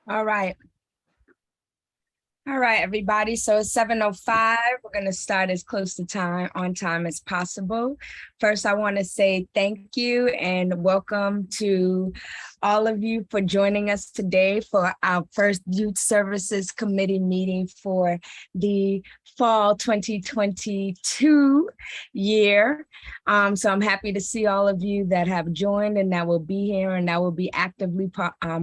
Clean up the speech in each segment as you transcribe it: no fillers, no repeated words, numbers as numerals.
All right. All right, everybody. So it's 7:05. We're going to start as close to on time as possible. First, I want to say thank you and welcome to all of you for joining us today for our first Youth Services Committee meeting for the fall 2022 year. So I'm happy to see all of you that have joined and that will be here and that will be actively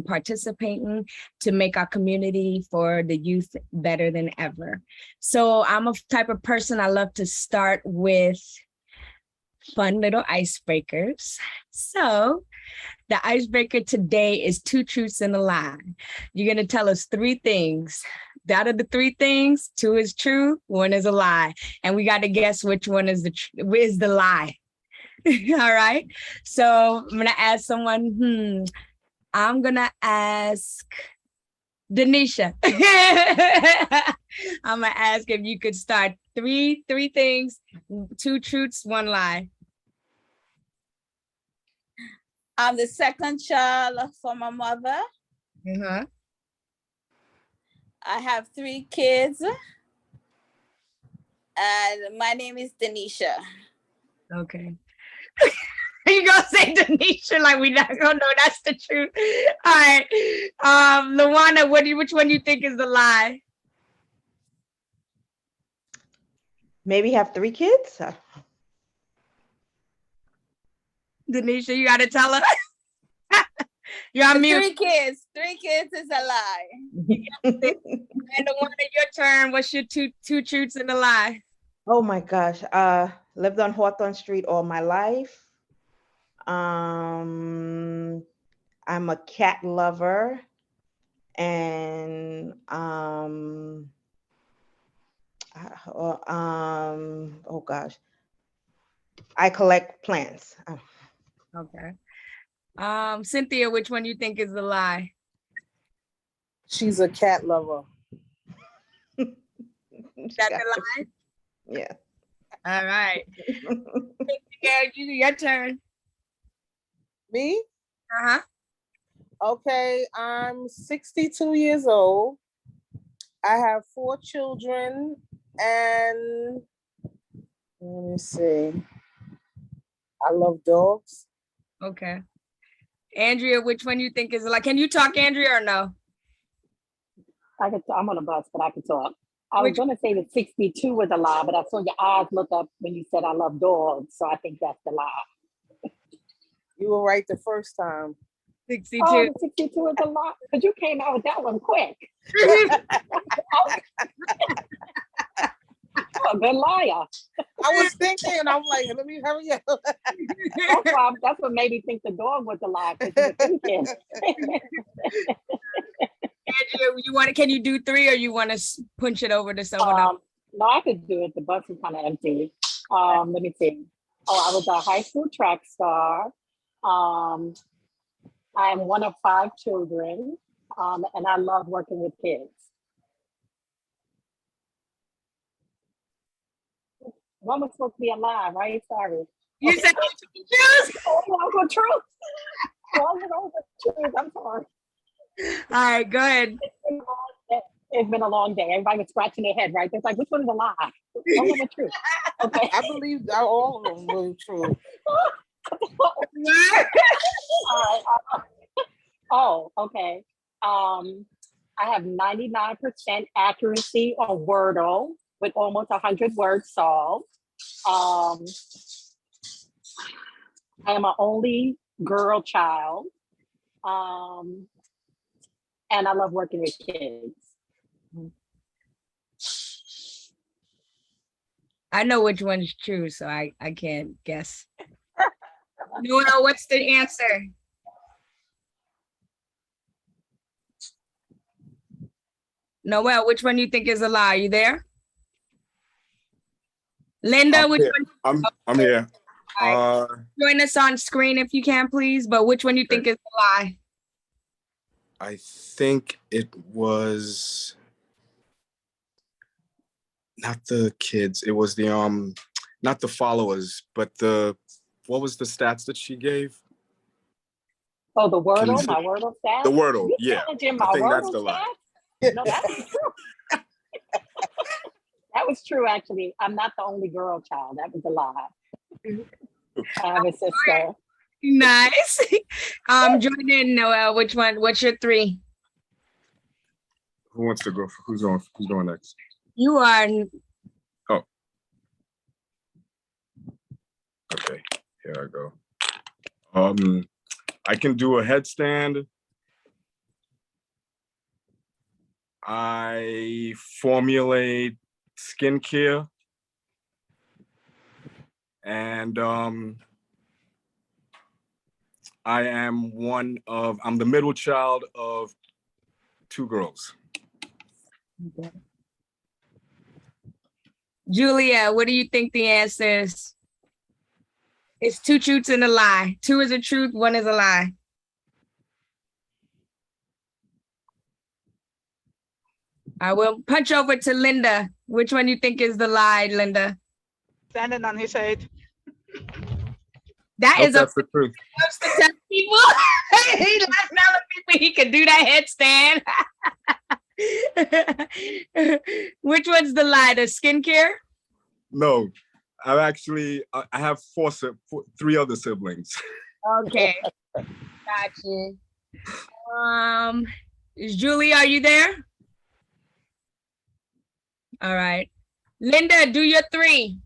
participating to make our community for the youth better than ever. So I'm a type of person, I love to start with fun little icebreakers. So the icebreaker today is 2 truths and a lie. You're going to tell us 3 things. Out of the 3 things, 2 is true, 1 is a lie. And we got to guess which one is the lie. All right. So I'm going to ask someone, I'm going to ask Denisha. I'm gonna ask if you could start three things, 2 truths, 1 lie. I'm the second child for my mother. Uh-huh. I have 3 kids. And my name is Denisha. Okay. You gonna say Denisha like we not gonna know that's the truth. All right. Luana, which one you think is the lie? Maybe have 3 kids. Denisha, you gotta tell her. You're on mute. 3 kids. 3 kids is a lie. And Luana, your turn. What's your two truths and a lie? Oh my gosh. Lived on Hawthorne Street all my life. I'm a cat lover, and oh gosh, I collect plants. Okay. Cynthia, which one you think is the lie? She's a cat lover. Is that the lie? Yeah. All right. Your turn. Me? Uh-huh. Okay, I'm 62 years old. I have 4 children, and let me see. I love dogs. Okay. Andrea, which one you think is like? Can you talk, Andrea, or no? I'm on a bus, but I can talk. I was going to say that 62 was a lie, but I saw your eyes look up when you said I love dogs, so I think that's the lie. You were right the first time. 62. Oh, 62 is a lie, because you came out with that one quick. A good liar. I was thinking, I'm like, let me hurry up. That's what made me think the dog was a lie, because you were thinking. Andrea, can you do 3 or you want to punch it over to someone else? No, I could do it. The bus is kind of empty. Let me see. I was a high school track star. I am one of 5 children, and I love working with kids. One was supposed to be a lie, right? Sorry. You said truth. Oh, truth. Truth. I'm sorry. All right, go ahead. It's been a long day. Everybody was scratching their head, right? It's like, which one is a lie? All of the truth. Okay. I believe all of them were true. Okay. I have 99% accuracy on Wordle with almost 100 words solved. I am an only girl child. And I love working with kids. I know which one's true, so I can't guess. Noel, what's the answer? Noel, which one you think is a lie? Are you there? Linda, which one? I'm here. Right. Join us on screen if you can, please. But which one you think is a lie? I think it was not the kids. It was the not the followers, but what was the stats that she gave? Oh, the Can you Wordle, say- my Wordle stats? The Wordle, You yeah. challenging I my think that's Wordle the lie. stats? No, that was true. That was true, actually. I'm not the only girl child. That was a lie. I have a sister. Nice. Jordan, Noel, which one? What's your three? Who wants to go? Who's going next? You are Okay, here I go. I can do a headstand. I formulate skincare. And I'm the middle child of two girls. Julia. What do you think the answer is? It's two truths and a lie. Two is a truth, one is a lie. I will punch over to Linda. Which one you think is the lie, Linda? Standing on his head. That Nope, is a that's the truth. loves to tell people. He loves telling people he can do that headstand. Which one's the lie? The skincare? No, I have three other siblings. Okay. Gotcha. Is Julie, are you there? All right. Linda, do your three.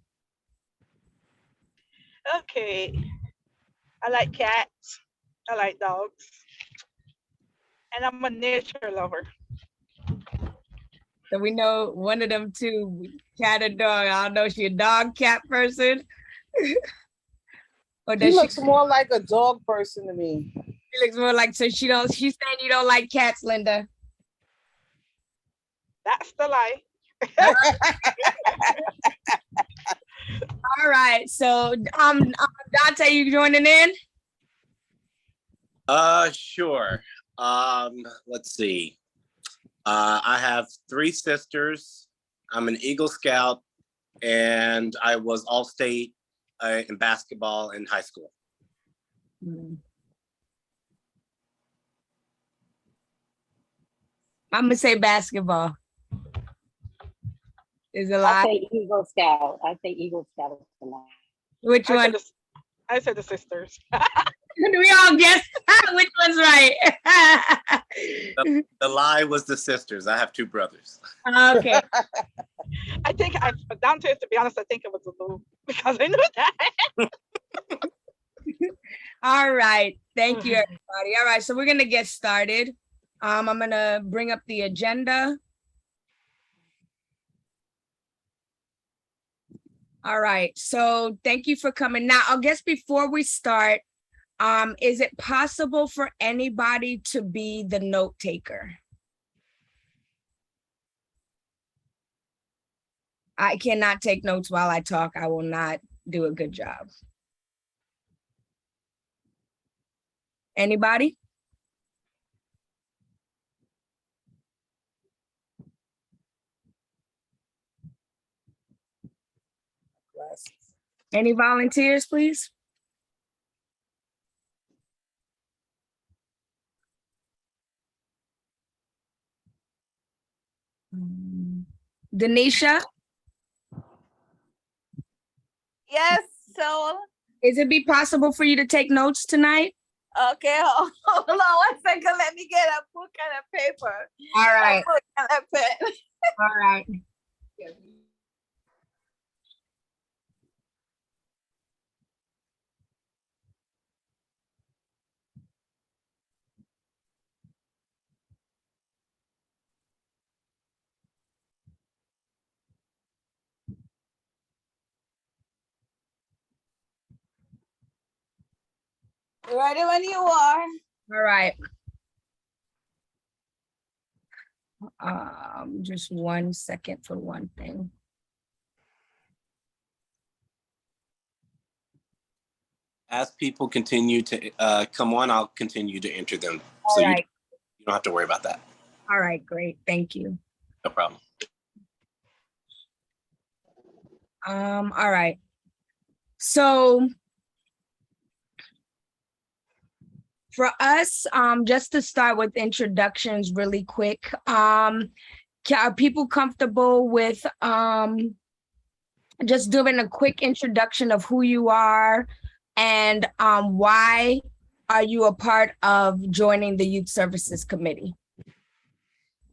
Okay. I like cats. I like dogs. And I'm a nature lover. So we know one of them two, cat or dog. I don't know if she a dog, cat person. Or She does looks more like a dog person to me. she looks more like, so she's saying you don't like cats, Linda. That's the lie. All right. So Dante, you joining in? Sure. Let's see. I have three sisters. I'm an Eagle Scout, and I was All-State in basketball in high school. I'm gonna say basketball. Is a I lie. say Eagle Scout. I say Eagle Scout is the lie. Which I one? said I said the sisters. We all guess which one's right. The lie was the sisters. I have two brothers. Okay. I think down to it, to be honest, I think it was a little because I knew that. All right. Thank you, everybody. All right. So we're gonna get started. I'm gonna bring up the agenda. All right. So thank you for coming. Now, I guess before we start, is it possible for anybody to be the note taker? I cannot take notes while I talk. I will not do a good job. Anybody? Any volunteers, please? Denisha, Yes, so, is it be possible for you to take notes tonight? okay, hold on 1 second. Let me get a book and a paper. All right, A book and a pen. all right. Ready when you are. All right. Just 1 second for one thing. As people continue to come on, I'll continue to enter them. All So right, you don't have to worry about that. all right, great, thank you. No problem. All right. So For us, just to start with introductions really quick, are people comfortable with just doing a quick introduction of who you are and why are you a part of joining the Youth Services Committee?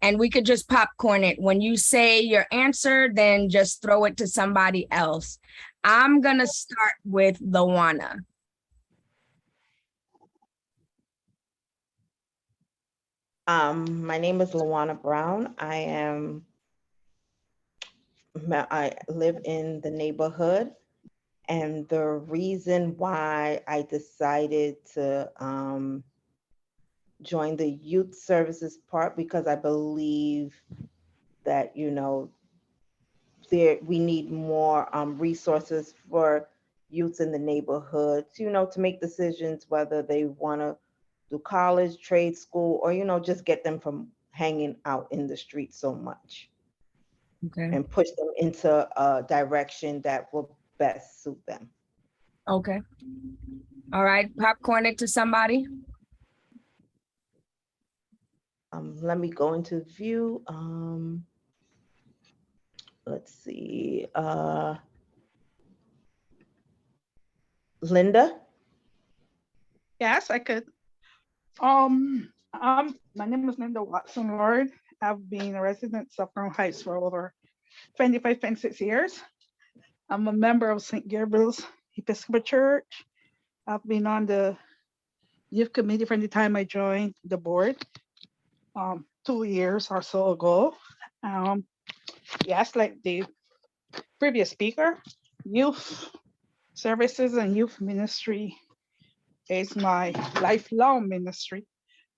And we could just popcorn it. When you say your answer, then just throw it to somebody else. I'm gonna start with Lawana. My name is Lawana Brown. I live in the neighborhood, and the reason why I decided to join the youth services part, because I believe that, you know, we need more resources for youths in the neighborhoods, you know, to make decisions whether they want to do college, trade school, or, you know, just get them from hanging out in the street so much Okay. and push them into a direction that will best suit them. Okay. All right, popcorn it to somebody. Let me go into view. Let's see. Linda? Yes, I could. My name is Linda Watson Lord. I've been a resident of Crown Heights for over 25, 26 years. I'm a member of St. Gabriel's Episcopal Church. I've been on the youth committee from the time I joined the board 2 years or so ago. Yes, like the previous speaker, youth services and youth ministry is my lifelong ministry.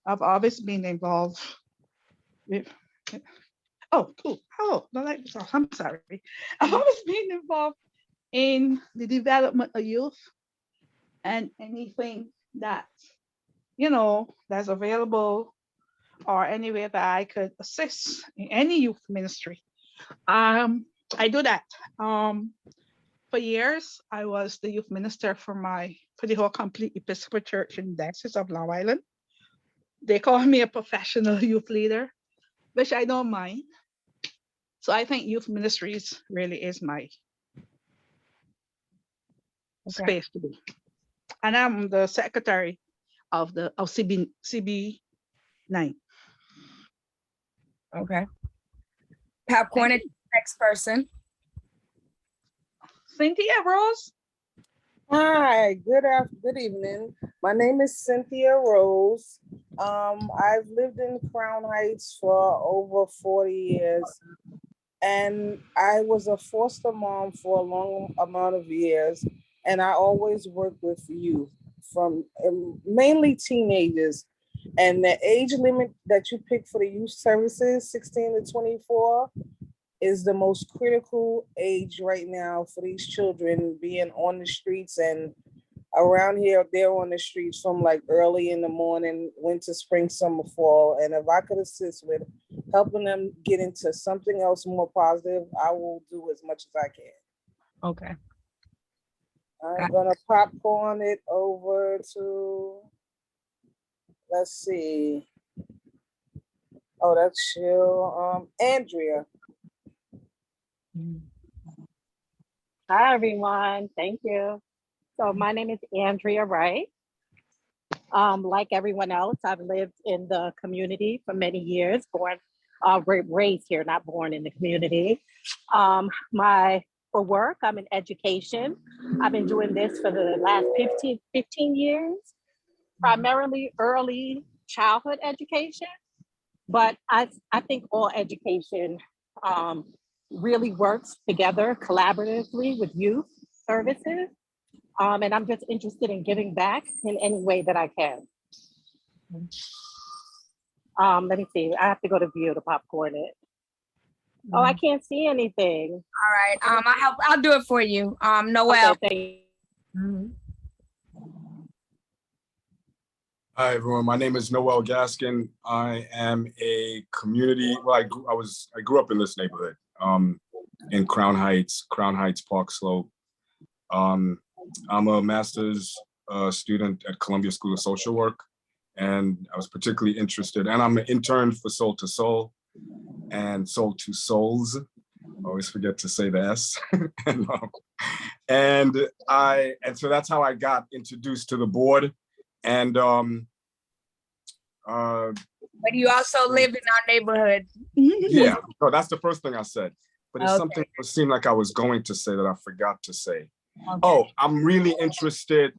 I've always been involved with, oh, cool. Oh, no, I'm sorry. I've always been involved in the development of youth and anything that, you know, that's available or any way that I could assist in any youth ministry. I do that. For years, I was the youth minister for the whole complete Episcopal Church in the Diocese of Long Island. They call me a professional youth leader, which I don't mind. So I think youth ministries really is my space to be. And I'm the secretary of CB9. Okay. Popcorn it to the next person. Cynthia Rose. Hi, good evening. My name is Cynthia Rose. I've lived in Crown Heights for over 40 years, and I was a foster mom for a long amount of years, and I always work with youth, from mainly teenagers. And the age limit that you pick for the youth services, 16 to 24, is the most critical age right now for these children being on the streets. And around here, they're on the streets from like early in the morning, winter, spring, summer, fall. And if I could assist with helping them get into something else more positive, I will do as much as I can. Okay. I'm gonna popcorn it over to, let's see. Oh, that's Jill. Andrea. Hi, everyone. Thank you. So my name is Andrea Wright. Like everyone else, I've lived in the community for many years, raised here, not born in the community. For work, I'm in education. I've been doing this for the last 15 years, primarily early childhood education. But I think all education really works together collaboratively with youth services. And I'm just interested in giving back in any way that I can. Let me see, I have to go to view to popcorn it. Oh, I can't see anything. All right, I'll do it for you. Noel. Okay, Hi, everyone. My name is Noel Gaskin. I am a community, well, I grew up in this neighborhood, in Crown Heights, Park Slope. I'm a master's student at Columbia School of Social Work, And I was particularly interested, and I'm an intern for Soul to Soul and Soul to Souls. Always forget to say the S. and so that's how I got introduced to the board. And But you also live in our neighborhood. yeah, so that's the first thing I said. But it's Okay. something that seemed like I was going to say that I forgot to say. Okay. Oh, I'm really interested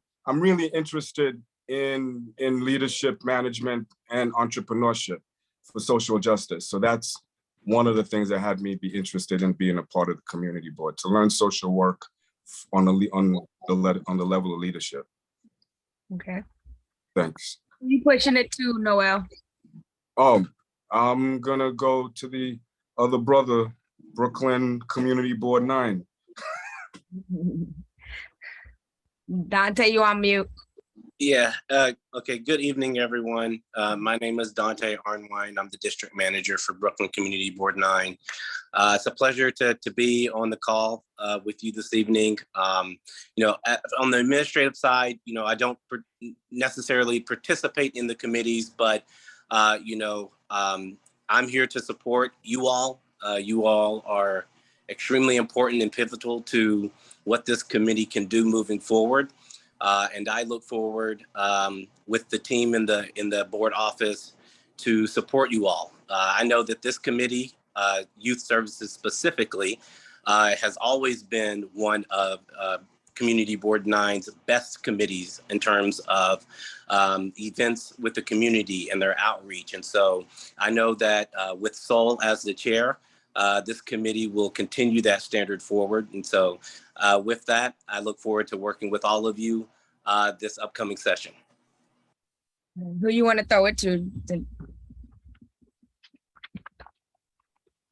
in leadership, management, and entrepreneurship for social justice. So that's one of the things that had me be interested in being a part of the community board, to learn social work on the level of leadership. Okay. Thanks. You pushing it too, Noel? Oh, I'm gonna go to the other brother, Brooklyn Community Board 9. Dante, you on mute. Yeah, okay, good evening, everyone. My name is Dante Arnwine. I'm the district manager for Brooklyn Community Board 9. It's a pleasure to be on the call with you this evening. On the administrative side, I don't necessarily participate in the committees, but, I'm here to support you all. You all are extremely important and pivotal to what this committee can do moving forward. And I look forward with the team in the board office to support you all. I know that this committee, Youth Services specifically, has always been one of Community Board 9's best committees in terms of events with the community and their outreach. And so I know that with Sol as the chair, this committee will continue that standard forward. And so with that, I look forward to working with all of you this upcoming session. Who you want to throw it to?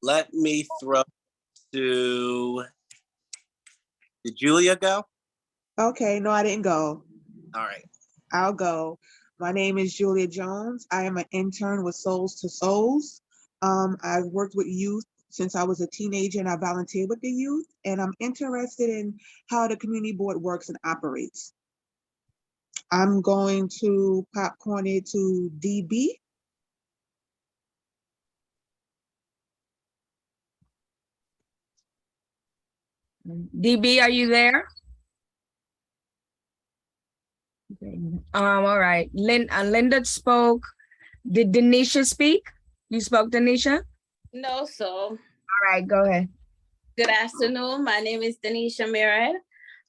Let me throw to, did Julia go? Okay, no, I didn't go. All right. I'll go. My name is Julia Jones. I am an intern with Souls to Souls. I've worked with youth since I was a teenager, and I volunteer with the youth, and I'm interested in how the community board works and operates. I'm going to popcorn it to DB. DB, are you there? All right. Linda spoke. Did Denisha speak? You spoke, Denisha? No, so All right, go ahead. good afternoon. My name is Denisha Mirad.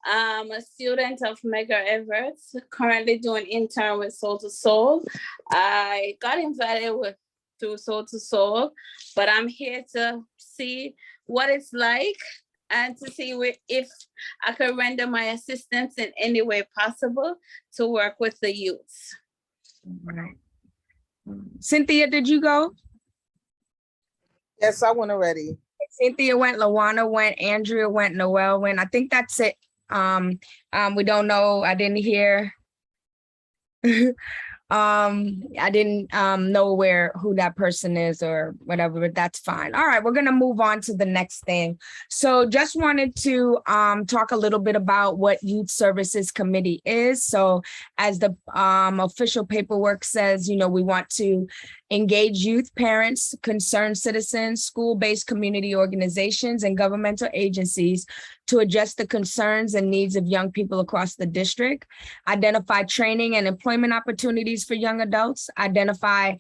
I'm a student of Medgar Evert, currently doing intern with Soul to Soul. I got invited through Soul to Soul, but I'm here to see what it's like and to see if I could render my assistance in any way possible to work with the youths. All right. Cynthia, did you go? Yes, I went already. Cynthia went, Lawana went, Andrea went, Noel went. I think that's it. We don't know. I didn't hear. I didn't know who that person is or whatever, but that's fine. All right, we're gonna move on to the next thing. So just wanted to talk a little bit about what Youth Services Committee is. So as the official paperwork says, we want to engage youth, parents, concerned citizens, school-based community organizations, and governmental agencies to address the concerns and needs of young people across the district, identify training and employment opportunities for young adults, identify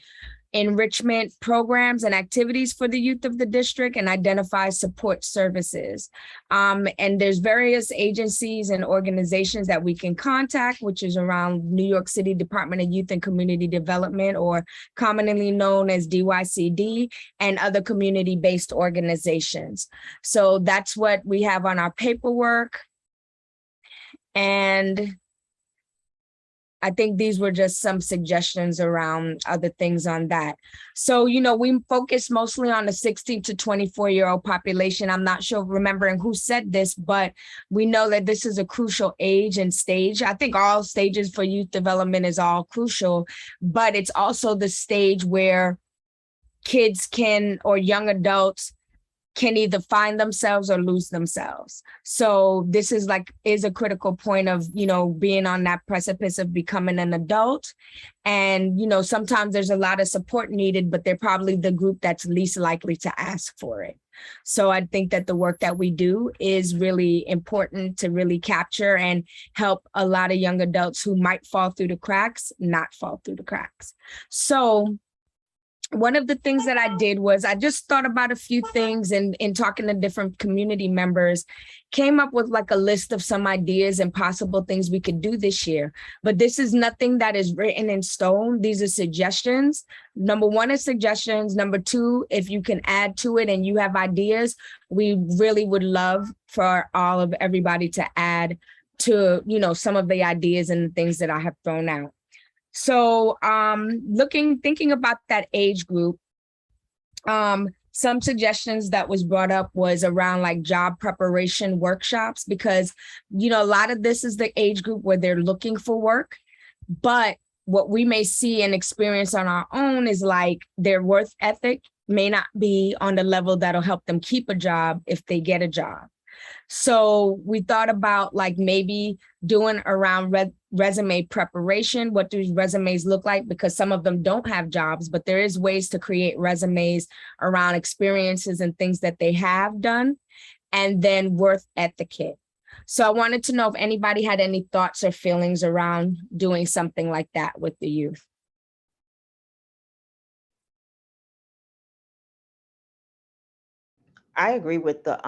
enrichment programs and activities for the youth of the district, and identify support services. And there's various agencies and organizations that we can contact, which is around New York City Department of Youth and Community Development, or commonly known as DYCD, and other community-based organizations. So that's what we have on our paperwork. And I think these were just some suggestions around other things on that. So, we focus mostly on the 16 to 24-year-old population. I'm not sure remembering who said this, but we know that this is a crucial age and stage. I think all stages for youth development is all crucial, but it's also the stage where kids or young adults can either find themselves or lose themselves. So this is a critical point of, being on that precipice of becoming an adult. And, sometimes there's a lot of support needed, but they're probably the group that's least likely to ask for it. So I think that the work that we do is really important to really capture and help a lot of young adults who might fall through the cracks, not fall through the cracks. So one of the things that I did was I just thought about a few things, and in talking to different community members, came up with like a list of some ideas and possible things we could do this year. But this is nothing that is written in stone. These are suggestions. Number one is suggestions. Number two, if you can add to it and you have ideas, we really would love for everybody to add to, some of the ideas and the things that I have thrown out. So thinking about that age group, some suggestions that was brought up was around like job preparation workshops, because, a lot of this is the age group where they're looking for work. But what we may see and experience on our own is like their work ethic may not be on the level that'll help them keep a job if they get a job. So we thought about like maybe doing around resume preparation. What do resumes look like? Because some of them don't have jobs, but there is ways to create resumes around experiences and things that they have done, and then work ethic. So I wanted to know if anybody had any thoughts or feelings around doing something like that with the youth. I agree with the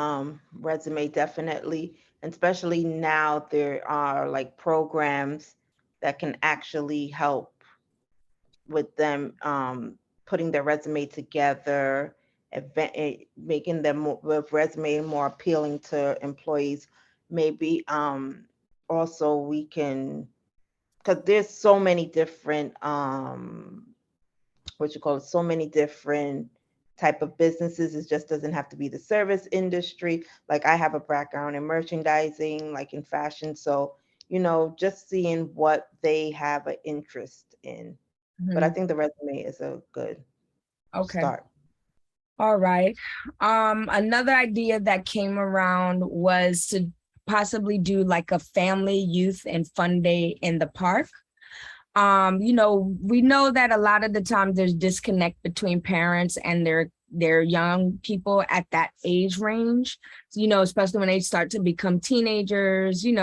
resume, definitely, and especially now there are like programs that can actually help with them putting their resume together, making them with resume more appealing to employees. Maybe also we can, because there's so many different so many different type of businesses. It just doesn't have to be the service industry. Like I have a background in merchandising, like in fashion. So, just seeing what they have an interest in. But I think the resume is a good start. All right. Another idea that came around was to possibly do like a family, youth, and fun day in the park. We know that a lot of the time there's disconnect between parents and their young people at that age range, especially when they start to become teenagers, you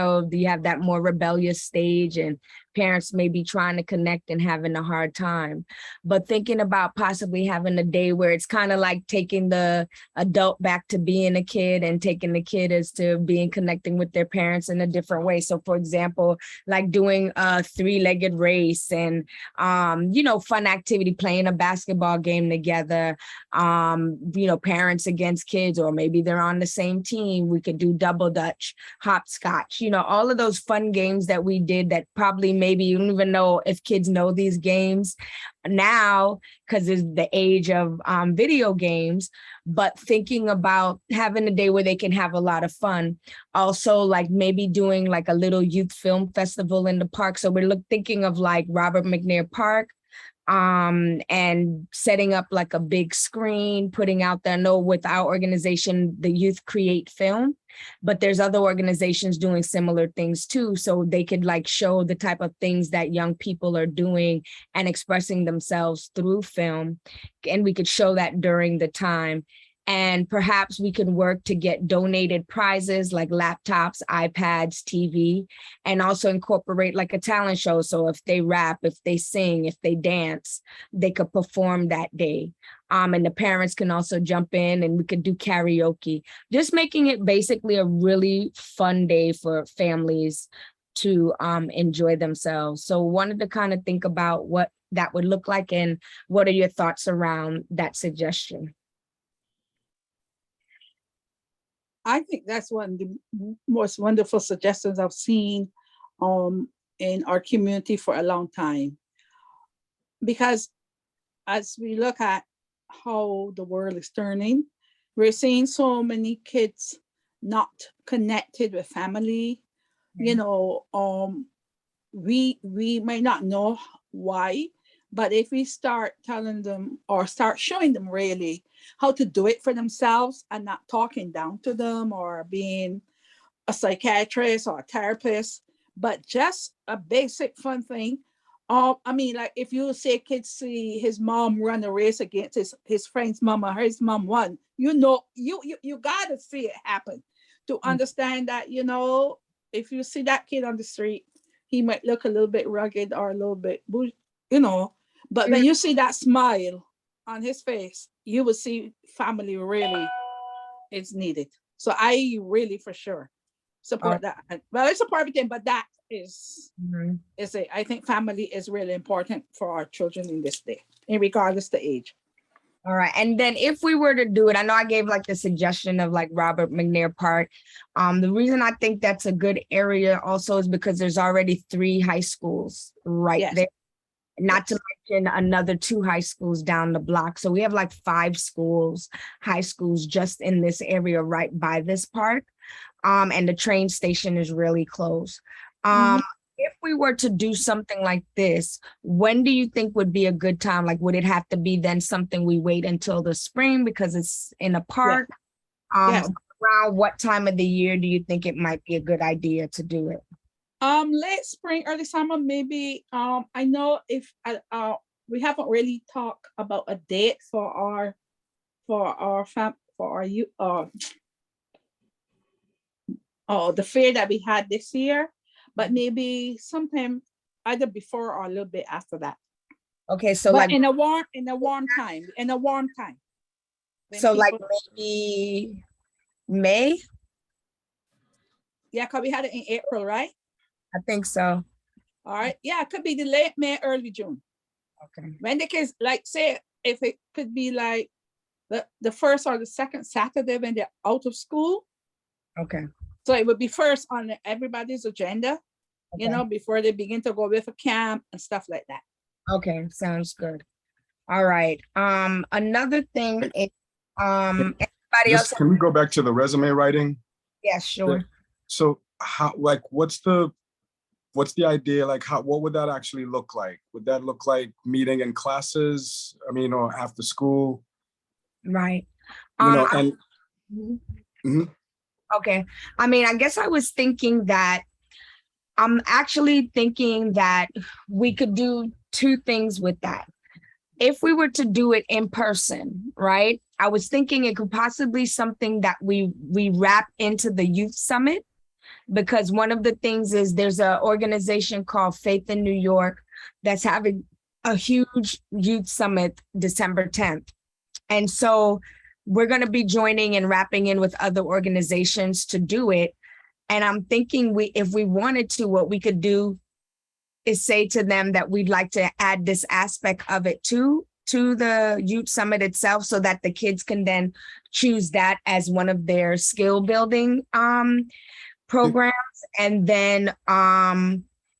have that more rebellious stage and parents may be trying to connect and having a hard time. But thinking about possibly having a day where it's kind of like taking the adult back to being a kid and taking the kid as to connecting with their parents in a different way. So for example, like doing a 3-legged race and, fun activity, playing a basketball game together, parents against kids, or maybe they're on the same team. We could do double dutch, hopscotch, all of those fun games that we did that probably maybe you don't even know if kids know these games now because it's the age of video games, but thinking about having a day where they can have a lot of fun. Also, like maybe doing like a little youth film festival in the park. So we're thinking of like Robert McNair Park, and setting up like a big screen, putting out there. No, with our organization, the Youth Create Film, but there's other organizations doing similar things too. So they could like show the type of things that young people are doing and expressing themselves through film. And we could show that during the time. And perhaps we can work to get donated prizes like laptops, iPads, TV, and also incorporate like a talent show. So if they rap, if they sing, if they dance, they could perform that day. And the parents can also jump in and we could do karaoke, just making it basically a really fun day for families to enjoy themselves. So wanted to kind of think about what that would look like and what are your thoughts around that suggestion? I think that's one of the most wonderful suggestions I've seen in our community for a long time. Because as we look at how the world is turning, we're seeing so many kids not connected with family. We might not know why, But if we start telling them or start showing them really how to do it for themselves and not talking down to them or being a psychiatrist or a therapist, but just a basic fun thing. I mean, like if you say kids see his mom run a race against his friend's mom or his mom won, you gotta see it happen to understand that, if you see that kid on the street, he might look a little bit rugged or a little bit, but when you see that smile on his face, you will see family really is needed. So I really for sure support that. Well, I support everything, but that is it. I think family is really important for our children in this day, regardless the age. All right. And then if we were to do it, I know I gave like the suggestion of like Robert McNair Park. The reason I think that's a good area also is because there's already 3 high schools right there. Not to mention another 2 high schools down the block. So we have like 5 schools, high schools just in this area right by this park. And the train station is really close. If we were to do something like this, when do you think would be a good time? Like, would it have to be then something we wait until the spring because it's in a park? Around what time of the year do you think it might be a good idea to do it? Late spring, early summer, maybe. I know if we haven't really talked about a date for youth, the fair that we had this year, but maybe sometime either before or a little bit after that. Okay, so but like in a warm time. So like maybe May? Yeah, because we had it in April, right? I think so. All right. Yeah, it could be the late May, early June. Okay. When the kids, like, say, if it could be like the first or the second Saturday when they're out of school. Okay. So it would be first on everybody's agenda, before they begin to go with a camp and stuff like that. Okay, sounds good. All right. Another thing is, everybody else. Can we go back to the resume writing? Yeah, sure. So how, like, what's the idea? Like, what would that actually look like? Would that look like meeting in classes? I mean, or after school? Right. Okay. I mean, I guess I was thinking that I'm actually thinking that we could do 2 things with that. If we were to do it in person, right? I was thinking it could possibly something that we wrap into the youth summit, because one of the things is there's an organization called Faith in New York that's having a huge youth summit December 10th. And so we're going to be joining and wrapping in with other organizations to do it. And I'm thinking if we wanted to, what we could do is say to them that we'd like to add this aspect of it to the youth summit itself, so that the kids can then choose that as one of their skill building programs. And then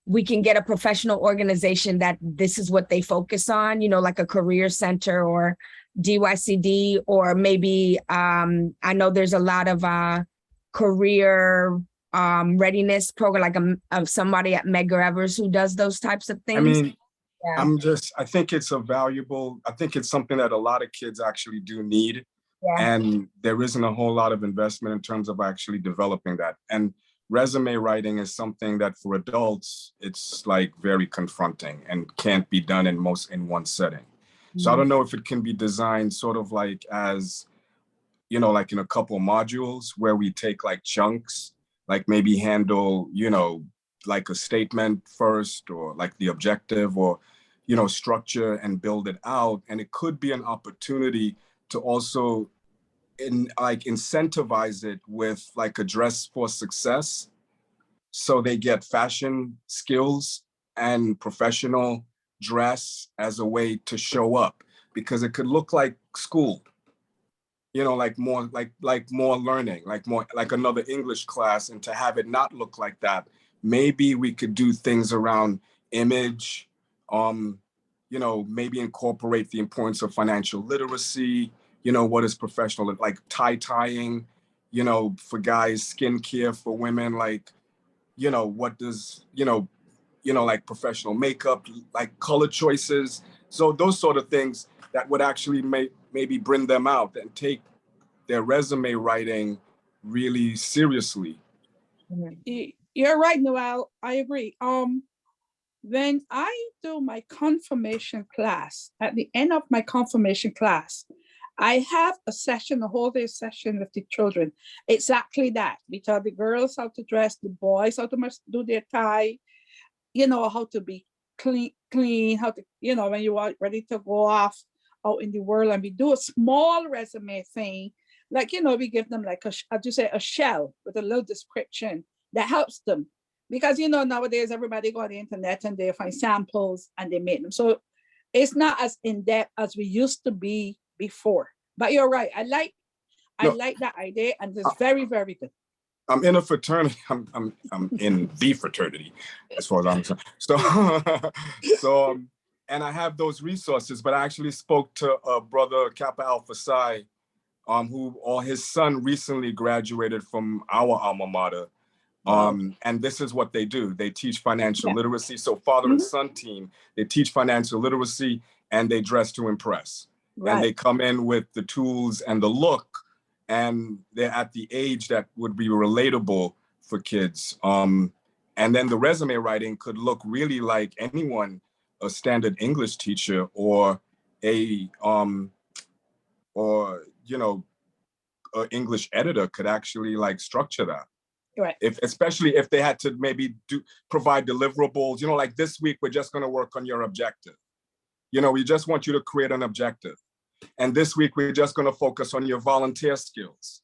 we can get a professional organization that this is what they focus on, like a career center or DYCD, or maybe I know there's a lot of career readiness program, like somebody at Medgar Evers who does those types of things. I mean, I think it's something that a lot of kids actually do need. Yeah. And there isn't a whole lot of investment in terms of actually developing that. And resume writing is something that for adults, it's like very confronting and can't be done in one setting. So I don't know if it can be designed sort of like as, like in a couple modules where we take like chunks, like maybe handle, like a statement first, or like the objective, or, structure and build it out. And it could be an opportunity to also incentivize it with like a dress for success. So they get fashion skills and professional dress as a way to show up, because it could look like school, like more learning, like more like another English class. And to have it not look like that, maybe we could do things around image, maybe incorporate the importance of financial literacy, what is professional, like tie-tying, for guys, skincare for women, like, what does, like professional makeup, like color choices. So those sort of things that would actually maybe bring them out and take their resume writing really seriously. You're right, Noel. I agree. When I do my confirmation class, at the end of my confirmation class, I have a session, a whole day session with the children. Exactly that. We tell the girls how to dress, the boys how to do their tie, how to be clean, how to, when you are ready to go off out in the world. And we do a small resume thing, like, we give them like a shell with a little description that helps them. Because, nowadays everybody go on the internet and they find samples and they make them. So it's not as in-depth as we used to be before. But you're right. I like that idea, and it's very, very good. I'm in a fraternity. I'm in the fraternity, as far as I'm concerned. So and I have those resources. But I actually spoke to brother Kappa Alpha Psi, his son recently graduated from our alma mater. And this is what they do. They teach financial literacy. So father and son team, they teach financial literacy and they dress to impress. Right. And they come in with the tools and the look, and they're at the age that would be relatable for kids. And then the resume writing could look really like anyone, a standard English teacher or a English editor could actually like structure that. Right. Especially if they had to maybe provide deliverables, like this week, we're just going to work on your objective. We just want you to create an objective. And this week, we're just going to focus on your volunteer skills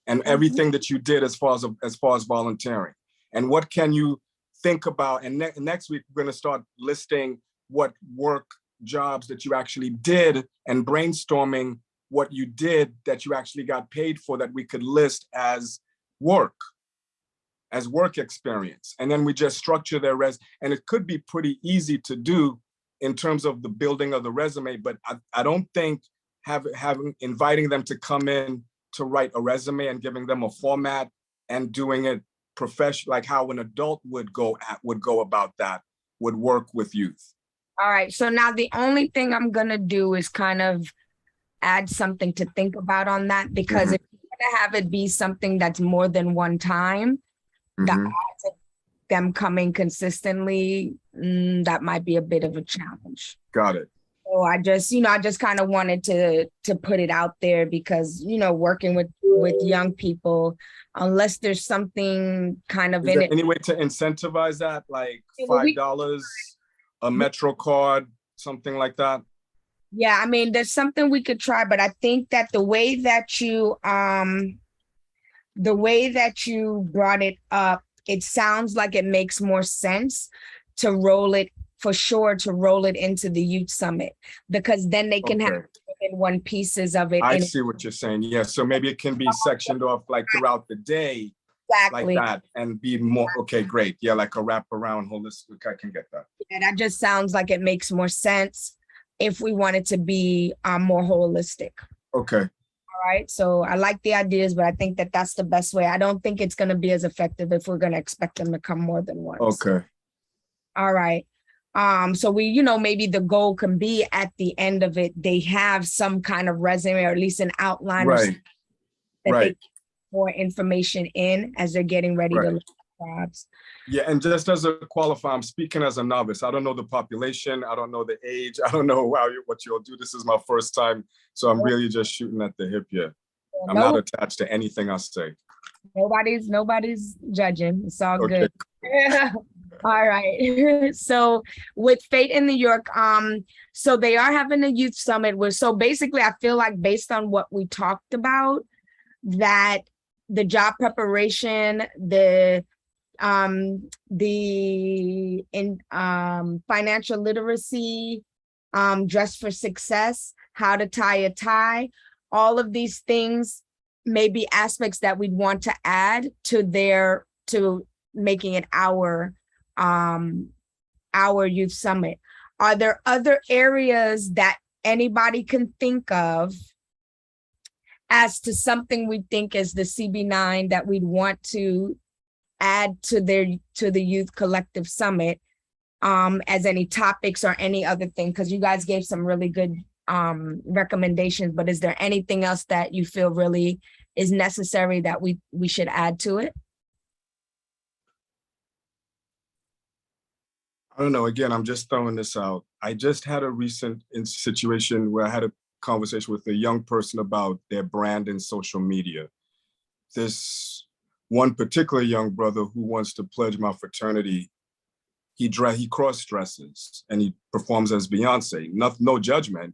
and everything that you did as far as volunteering. And what can you think about? And next week, we're going to start listing what work jobs that you actually did and brainstorming what you did that you actually got paid for that we could list as work experience. And then we just structure their and it could be pretty easy to do in terms of the building of the resume, but I don't think inviting them to come in to write a resume and giving them a format and doing it professional, like how an adult would go about that, would work with youth. All right, so now the only thing I'm gonna do is kind of add something to think about on that, because if you're gonna have it be something that's more than one time, the odds of them coming consistently, that might be a bit of a challenge. Got it. So I just kind of wanted to put it out there because, working with young people, unless there's something kind of Is there any way to incentivize that, like $5, a Metro card, something like that? Yeah, I mean, there's something we could try, but I think that the way that you brought it up, it sounds like it makes more sense to roll it into the youth summit, because then they can have in one pieces of it. I see what you're saying. Yeah, so maybe it can be sectioned off like throughout the day, exactly, like that, and be more, okay, great. Yeah, like a wraparound holistic, I can get that. Yeah, that just sounds like it makes more sense if we want it to be more holistic. Okay. All right, so I like the ideas, but I think that that's the best way. I don't think it's going to be as effective if we're going to expect them to come more than once. Okay. All right. So we, maybe the goal can be at the end of it, they have some kind of resume or at least an outline right. They get more information in as they're getting ready to look at jobs. Yeah, and just as a qualifier, I'm speaking as a novice. I don't know the population. I don't know the age. I don't know what you'll do. This is my first time. So I'm really just shooting at the hip here. I'm not attached to anything I say. Nobody's judging. It's all good. All right. So with Fate in New York, so they are having a youth summit so basically I feel like based on what we talked about, that the job preparation, the financial literacy, dress for success, how to tie a tie, all of these things may be aspects that we'd want to add to making it our youth summit. Are there other areas that anybody can think of as to something we think is the CB9 that we'd want to add to the Youth Collective Summit? as any topics or any other thing? Because you guys gave some really good recommendations, but is there anything else that you feel really is necessary that we should add to it? I don't know. Again, I'm just throwing this out. I just had a recent situation where I had a conversation with a young person about their brand in social media. This one particular young brother who wants to pledge my fraternity, he cross dresses and he performs as Beyonce. No judgment,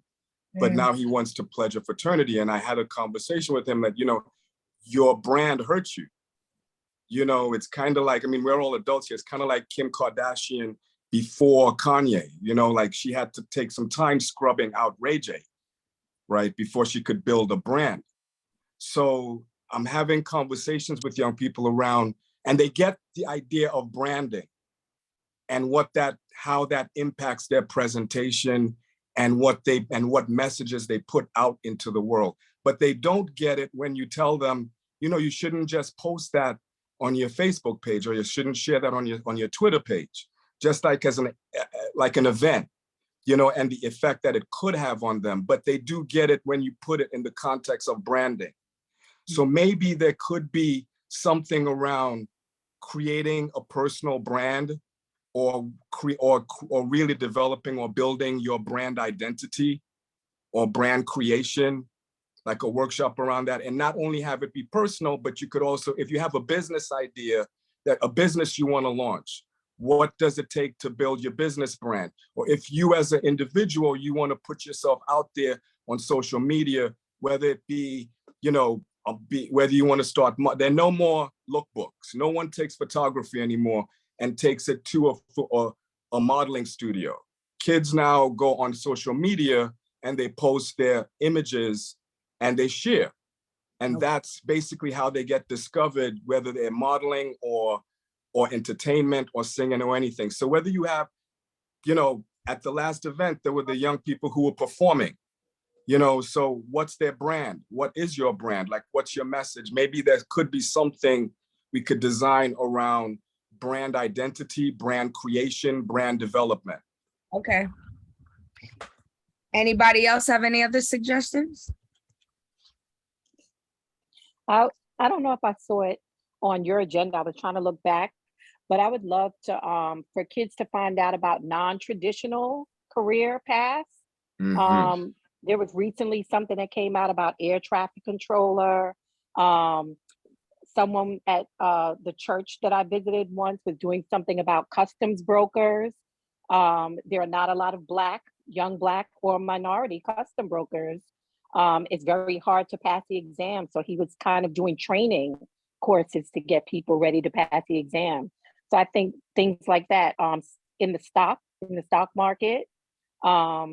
but now he wants to pledge a fraternity. And I had a conversation with him that, your brand hurts you. It's kind of like, I mean, we're all adults here. It's kind of like Kim Kardashian before Kanye, like she had to take some time scrubbing out Ray J, right, before she could build a brand. So I'm having conversations with young people around, and they get the idea of branding and how that impacts their presentation and what messages they put out into the world. But they don't get it when you tell them, you shouldn't just post that on your Facebook page, or you shouldn't share that on your Twitter page, just like as an event, and the effect that it could have on them. But they do get it when you put it in the context of branding. So maybe there could be something around creating a personal brand, or really developing or building your brand identity or brand creation, like a workshop around that. And not only have it be personal, but you could also, if you have a business idea, that a business you want to launch, what does it take to build your business brand? Or if you as an individual, you want to put yourself out there on social media, whether it be, whether you want to start, there are no more lookbooks. No one takes photography anymore and takes it to a modeling studio. Kids now go on social media and they post their images and they share. And that's basically how they get discovered, whether they're modeling or entertainment or singing or anything. So whether you have, at the last event, there were the young people who were performing, so what's their brand? What is your brand? Like, what's your message? Maybe there could be something we could design around brand identity, brand creation, brand development. Okay. Anybody else have any other suggestions? I don't know if I saw it on your agenda. I was trying to look back, but I would love to for kids to find out about non-traditional career paths. Mhm. There was recently something that came out about air traffic controller. Someone at the church that I visited once was doing something about customs brokers. There are not a lot of young Black or minority custom brokers. It's very hard to pass the exam. So he was kind of doing training courses to get people ready to pass the exam. So I think things like that in the stock market, there are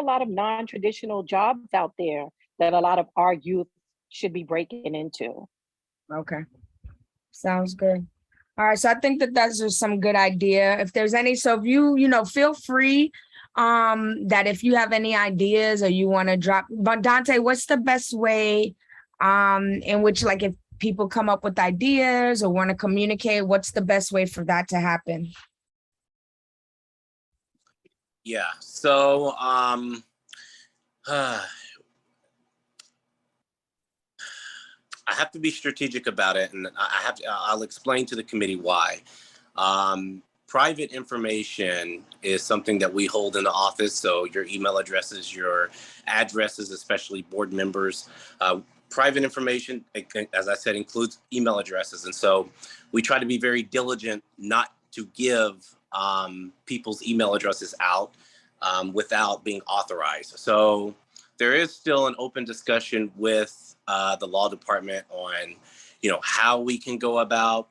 a lot of non-traditional jobs out there that a lot of our youth should be breaking into. Okay, sounds good. All right, so I think that that's just some good idea. If there's any, so if you feel free that if you have any ideas or you want to drop, but Dante, what's the best way in which, like, if people come up with ideas or want to communicate, what's the best way for that to happen? Yeah, so I have to be strategic about it, and I'll explain to the committee why. Private information is something that we hold in the office. So your email addresses, your addresses, especially board members. Private information, as I said, includes email addresses. And so we try to be very diligent not to give people's email addresses out without being authorized. So there is still an open discussion with the law department on, how we can go about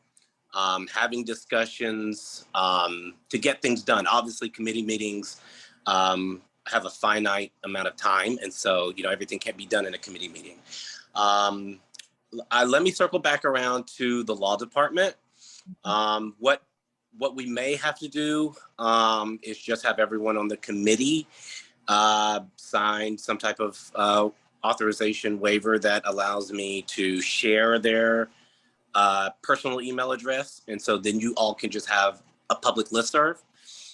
having discussions to get things done. Obviously, committee meetings have a finite amount of time. And so, everything can't be done in a committee meeting. Let me circle back around to the law department. What we may have to do is just have everyone on the committee sign some type of authorization waiver that allows me to share their personal email address. And so then you all can just have a public listserv.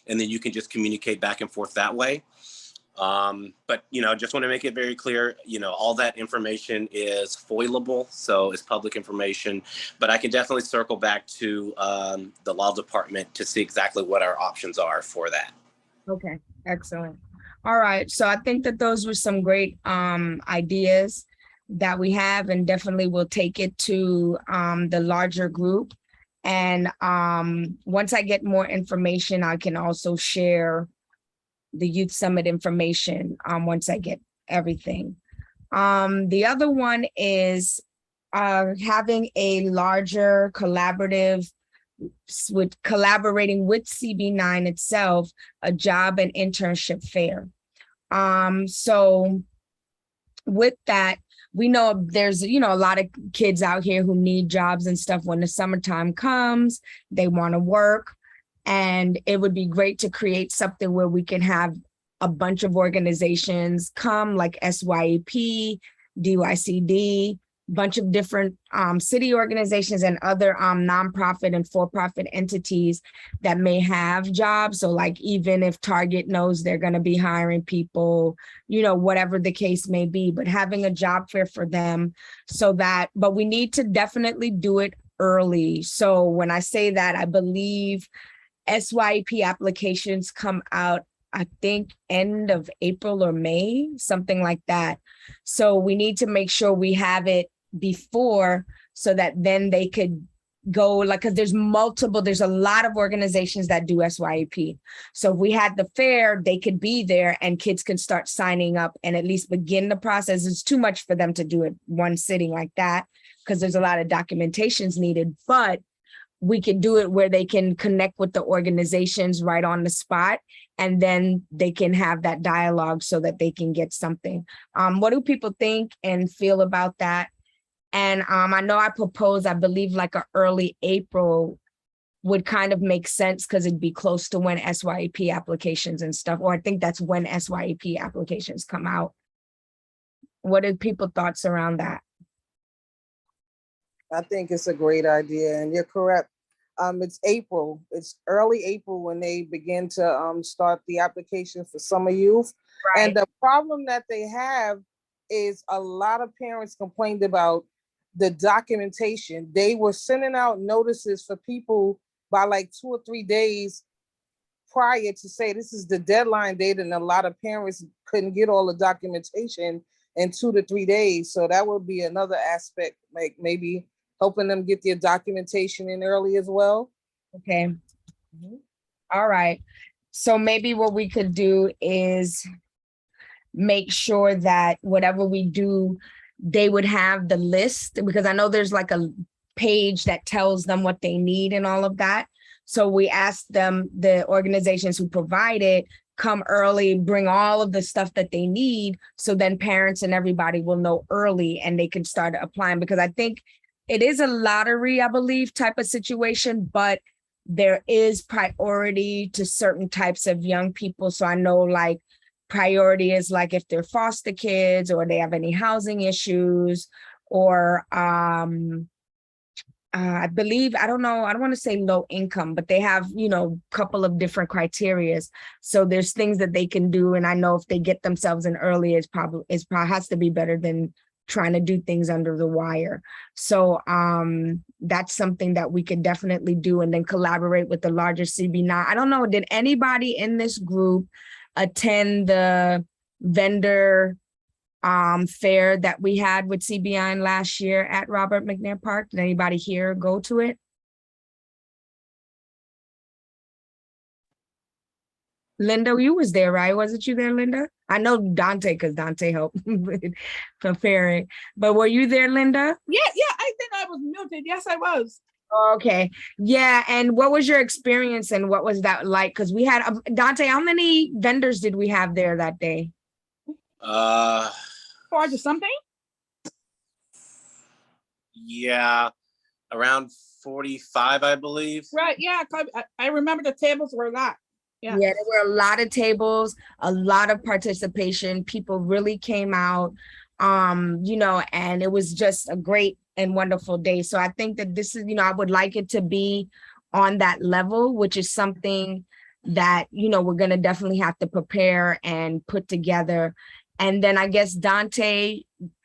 and then you can just communicate back and forth that way. But, just want to make it very clear, all that information is foilable, so it's public information, but I can definitely circle back to the law department to see exactly what our options are for that. Okay, excellent. All right, so I think that those were some great ideas that we have, and definitely we'll take it to the larger group. And once I get more information, I can also share the Youth Summit information once I get everything. The other one is having a larger collaborating with CB9 itself, a job and internship fair. So with that, we know there's, a lot of kids out here who need jobs and stuff. When the summertime comes, they want to work. And it would be great to create something where we can have a bunch of organizations come, like SYEP, DYCD, bunch of different city organizations and other nonprofit and for-profit entities that may have jobs. So like, even if Target knows they're going to be hiring people, whatever the case may be, but having a job fair for them so that, but we need to definitely do it early. So when I say that, I believe SYEP applications come out, I think, end of April or May, something like that. So we need to make sure we have it before, so that then they could go, because there's a lot of organizations that do SYEP. So if we had the fair, they could be there and kids can start signing up and at least begin the process. It's too much for them to do it one sitting like that, because there's a lot of documentations needed, but we can do it where they can connect with the organizations right on the spot, and then they can have that dialogue so that they can get something. What do people think and feel about that? And I know I proposed, I believe, like an early April would kind of make sense, because it'd be close to when SYEP applications and stuff, or I think that's when SYEP applications come out. What are people's thoughts around that? I think it's a great idea, and you're correct. It's April. It's early April when they begin to start the application for summer youth. Right. And the problem that they have is a lot of parents complained about the documentation. They were sending out notices for people by like 2 or 3 days prior to say this is the deadline date, and a lot of parents couldn't get all the documentation in 2 to 3 days. So that would be another aspect, like maybe helping them get their documentation in early as well. Okay. Mm-hmm. All right. So maybe what we could do is make sure that whatever we do, they would have the list, because I know there's like a page that tells them what they need and all of that. So we ask them, the organizations who provide it, come early, bring all of the stuff that they need. So then parents and everybody will know early and they can start applying, because I think it is a lottery, I believe, type of situation, but there is priority to certain types of young people. So I know like priority is like if they're foster kids or they have any housing issues, or I believe, I don't know, I don't want to say low income, but they have, a couple of different criterias. So there's things that they can do. And I know if they get themselves in early, it probably has to be better than trying to do things under the wire. So that's something that we could definitely do, and then collaborate with the larger CB9. I don't know, did anybody in this group attend the vendor fair that we had with CB9 last year at Robert McNair Park? Did anybody here go to it? Linda, you was there, right? Wasn't you there, Linda? I know Dante, because Dante helped preparing. But were you there, Linda? Yeah, I think I was muted. Yes, I was. Okay. Yeah. And what was your experience and what was that like? Because we had, Dante, how many vendors did we have there that day? 4 to something? Yeah, around 45, I believe. Right. Yeah. I remember the tables were a lot. Yeah, there were a lot of tables, a lot of participation. People really came out, and it was just a great and wonderful day. So I think that this is, I would like it to be on that level, which is something that, we're going to definitely have to prepare and put together. And then I guess Dante,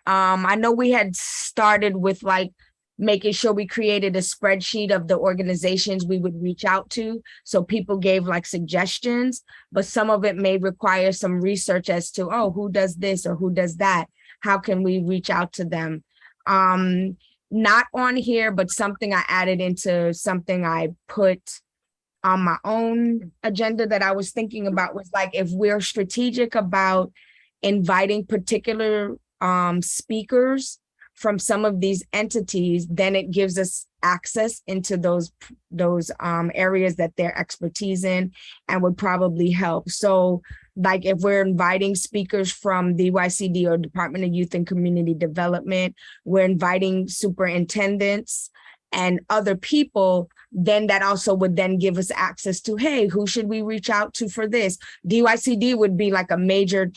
I know we had started with like making sure we created a spreadsheet of the organizations we would reach out to. So people gave like suggestions, but some of it may require some research as to, oh, who does this or who does that? How can we reach out to them? Not on here, but something I added into something I put on my own agenda that I was thinking about was like, if we're strategic about inviting particular speakers from some of these entities, then it gives us access into those areas that they're expertise in and would probably help. So like if we're inviting speakers from DYCD or Department of Youth and Community Development, we're inviting superintendents and other people, then that also would then give us access to, hey, who should we reach out to for this? DYCD would be like a major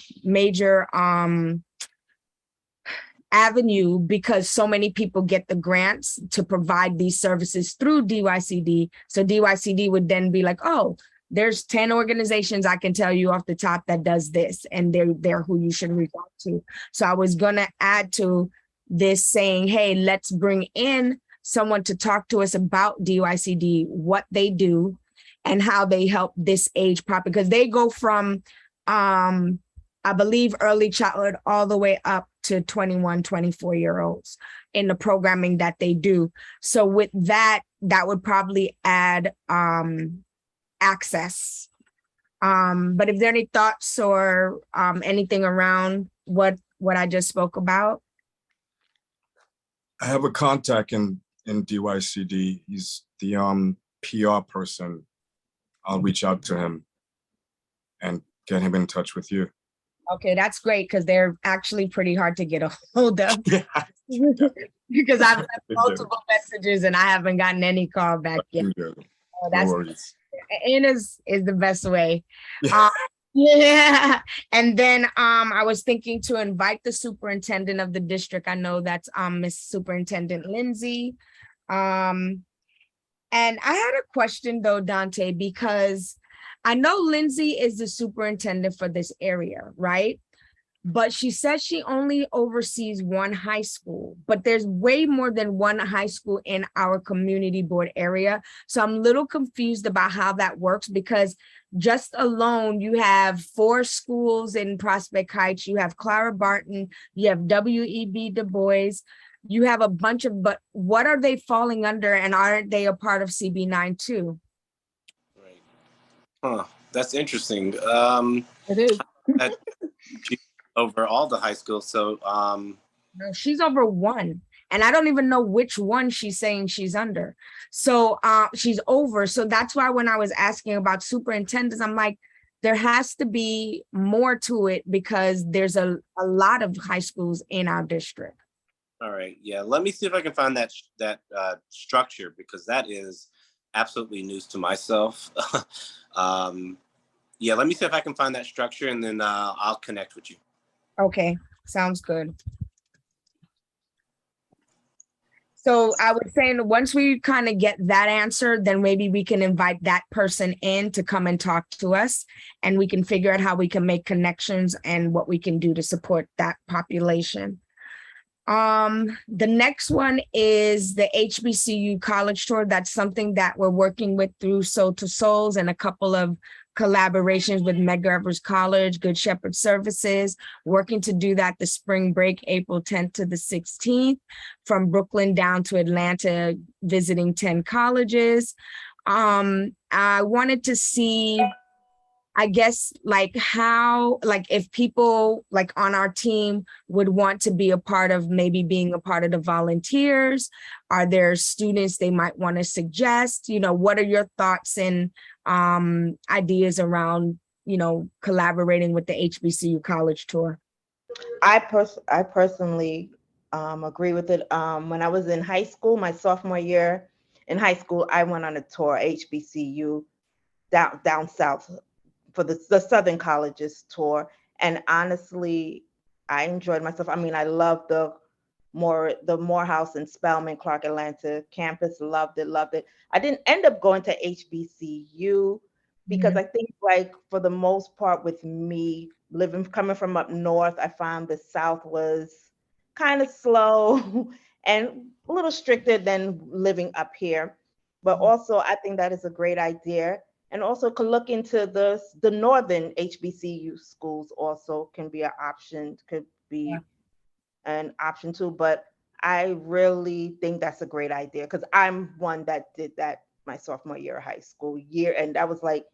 avenue because so many people get the grants to provide these services through DYCD. So DYCD would then be like, oh, there's 10 organizations I can tell you off the top that does this, and they're who you should reach out to. So I was gonna add to this saying, hey, let's bring in someone to talk to us about DYCD, what they do and how they help this age pop, because they go from I believe early childhood all the way up to 21, 24-year-olds in the programming that they do. So with that, that would probably add access. But if there are any thoughts or anything around what I just spoke about? I have a contact in DYCD. He's the PR person. I'll reach out to him and get him in touch with you. Okay, that's great because they're actually pretty hard to get a hold of. Yeah. Because I've left multiple messages and I haven't gotten any call back yet. No That's worries. and is the best way. Yeah. Yeah. And then I was thinking to invite the superintendent of the district. I know that's Miss Superintendent Lindsay. And I had a question though, Dante, because I know Lindsay is the superintendent for this area, right? But she says she only oversees one high school, but there's way more than one high school in our community board area. So I'm a little confused about how that works because just alone, you have 4 schools in Prospect Heights. You have Clara Barton, you have W.E.B. Du Bois, you have a bunch of, but what are they falling under and aren't they a part of CB9 too? Right. Huh. That's interesting. It is. She's over all the high schools. So No, she's over one. And I don't even know which one she's saying she's under. So she's over. So that's why when I was asking about superintendents, I'm like, there has to be more to it because there's a lot of high schools in our district. all right. Yeah. Let me see if I can find that structure because that is absolutely news to myself. Yeah, let me see if I can find that structure and then I'll connect with you. Okay, sounds good. So I was saying, once we kind of get that answer, then maybe we can invite that person in to come and talk to us and we can figure out how we can make connections and what we can do to support that population. The next one is the HBCU college tour. That's something that we're working with through Soul to Souls and a couple of collaborations with Medgar Evers College, Good Shepherd Services, working to do that the spring break, April 10th to the 16th, from Brooklyn down to Atlanta, visiting 10 colleges. I wanted to see, I guess, like how, like if people like on our team would want to be a part of maybe being a part of the volunteers. Are there students they might want to suggest? You know, what are your thoughts and ideas around, you know, collaborating with the HBCU college tour? I personally agree with it. When I was in high school, my sophomore year in high school, I went on a tour, HBCU, down south for the Southern Colleges tour. And honestly, I enjoyed myself. I mean, I loved the Morehouse and Spelman, Clark Atlanta campus, loved it. I didn't end up going to HBCU, because I think like for the most part with me coming from up north, I found the South was kind of slow and a little stricter than living up here. But also I think that is a great idea. And also could look into the northern HBCU schools also can be an option, could be an option too. But I really think that's a great idea because I'm one that did that my sophomore year of high school year. And that was like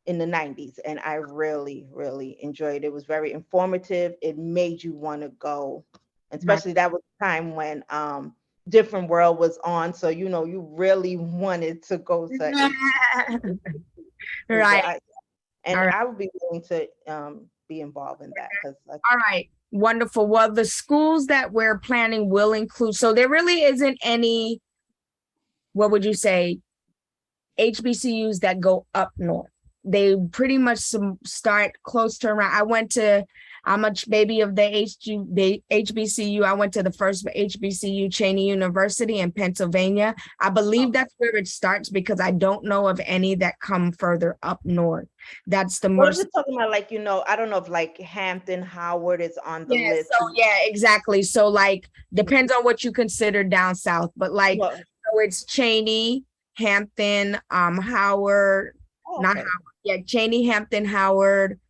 in the 90s. And I really, really enjoyed it. It was very informative. It made you want to go. Especially that was the time when Different World was on. So, you know, you really wanted to go to Right. And All right. I would be willing to be involved in that because All right. Wonderful. Well, the schools that we're planning will include, so there really isn't any, what would you say, HBCUs that go up north. They pretty much start close to around. I went to, I'm a baby of the HBCU. I went to the first HBCU, Cheney University in Pennsylvania. I believe that's where it starts because I don't know of any that come further up north. That's the What most. are you talking about? Like, you know, I don't know if like Hampton, Howard is on the Yeah, list. so yeah, exactly. So like, depends on what you consider down south, but like, Well, so it's Cheney, Hampton, Howard, not Howard, yeah, Cheney, Hampton, Howard,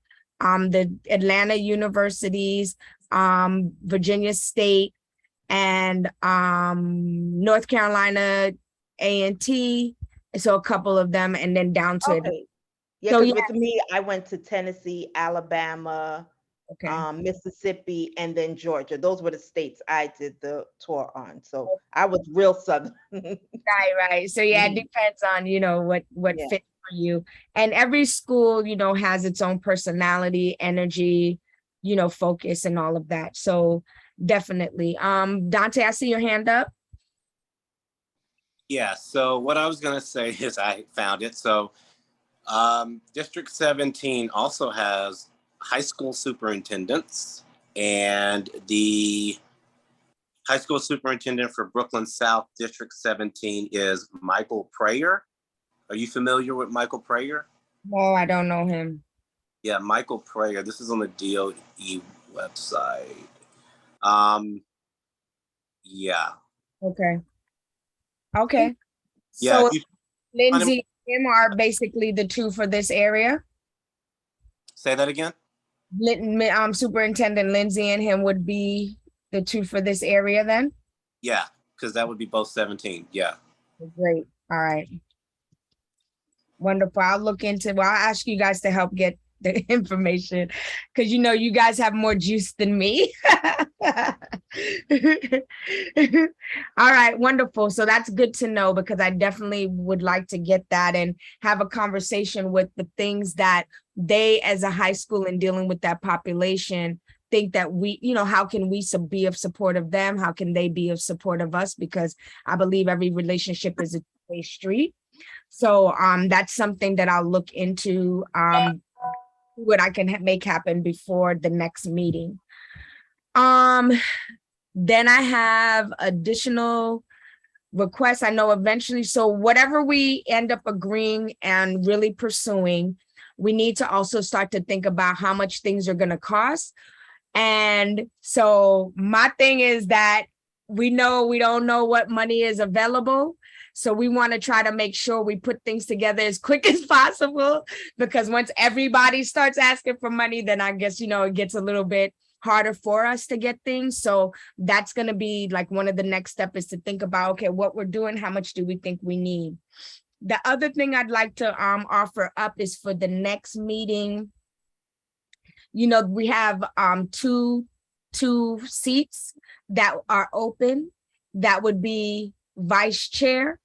the Atlanta universities, Virginia State, and North Carolina A&T. So a couple of them, and then down to okay. Yeah, So, because with me, I went to Tennessee, Alabama, okay. Mississippi, and then Georgia. Those were the states I did the tour on. So I was real southern. Right. So yeah, it depends on, you know, what Yeah. fits for you. And every school, you know, has its own personality, energy, you know, focus and all of that. So definitely. Dante, I see your hand up. Yeah, so what I was gonna say is I found it. So District 17 also has high school superintendents, and the high school superintendent for Brooklyn South District 17 is Michael Prayer. Are you familiar with Michael Prayer? No, I don't know him. Yeah, Michael Prayer. This is on the DOE website. Yeah. Okay. Okay. Yeah. So Lindsay and him are basically the two for this area. Say that again. Superintendent Lindsay and him would be the two for this area then? Yeah, because that would be both 17. Yeah. Great. All right. Wonderful. I'll look into, well, I'll ask you guys to help get the information because, you know, you guys have more juice than me. All right. Wonderful. So that's good to know because I definitely would like to get that and have a conversation with the things that they, as a high school and dealing with that population, think that we, you know, how can we be of support of them? How can they be of support of us? Because I believe every relationship is a two-way street. So that's something that I'll look into, what I can make happen before the next meeting. Then I have additional requests. I know eventually, so whatever we end up agreeing and really pursuing, we need to also start to think about how much things are going to cost. And so my thing is that we don't know what money is available. So we want to try to make sure we put things together as quick as possible, because once everybody starts asking for money, then I guess, you know, it gets a little bit harder for us to get things. So that's going to be like one of the next steps is to think about, okay, what we're doing, how much do we think we need? The other thing I'd like to offer up is for the next meeting, you know, we have two seats that are open. That would be vice chair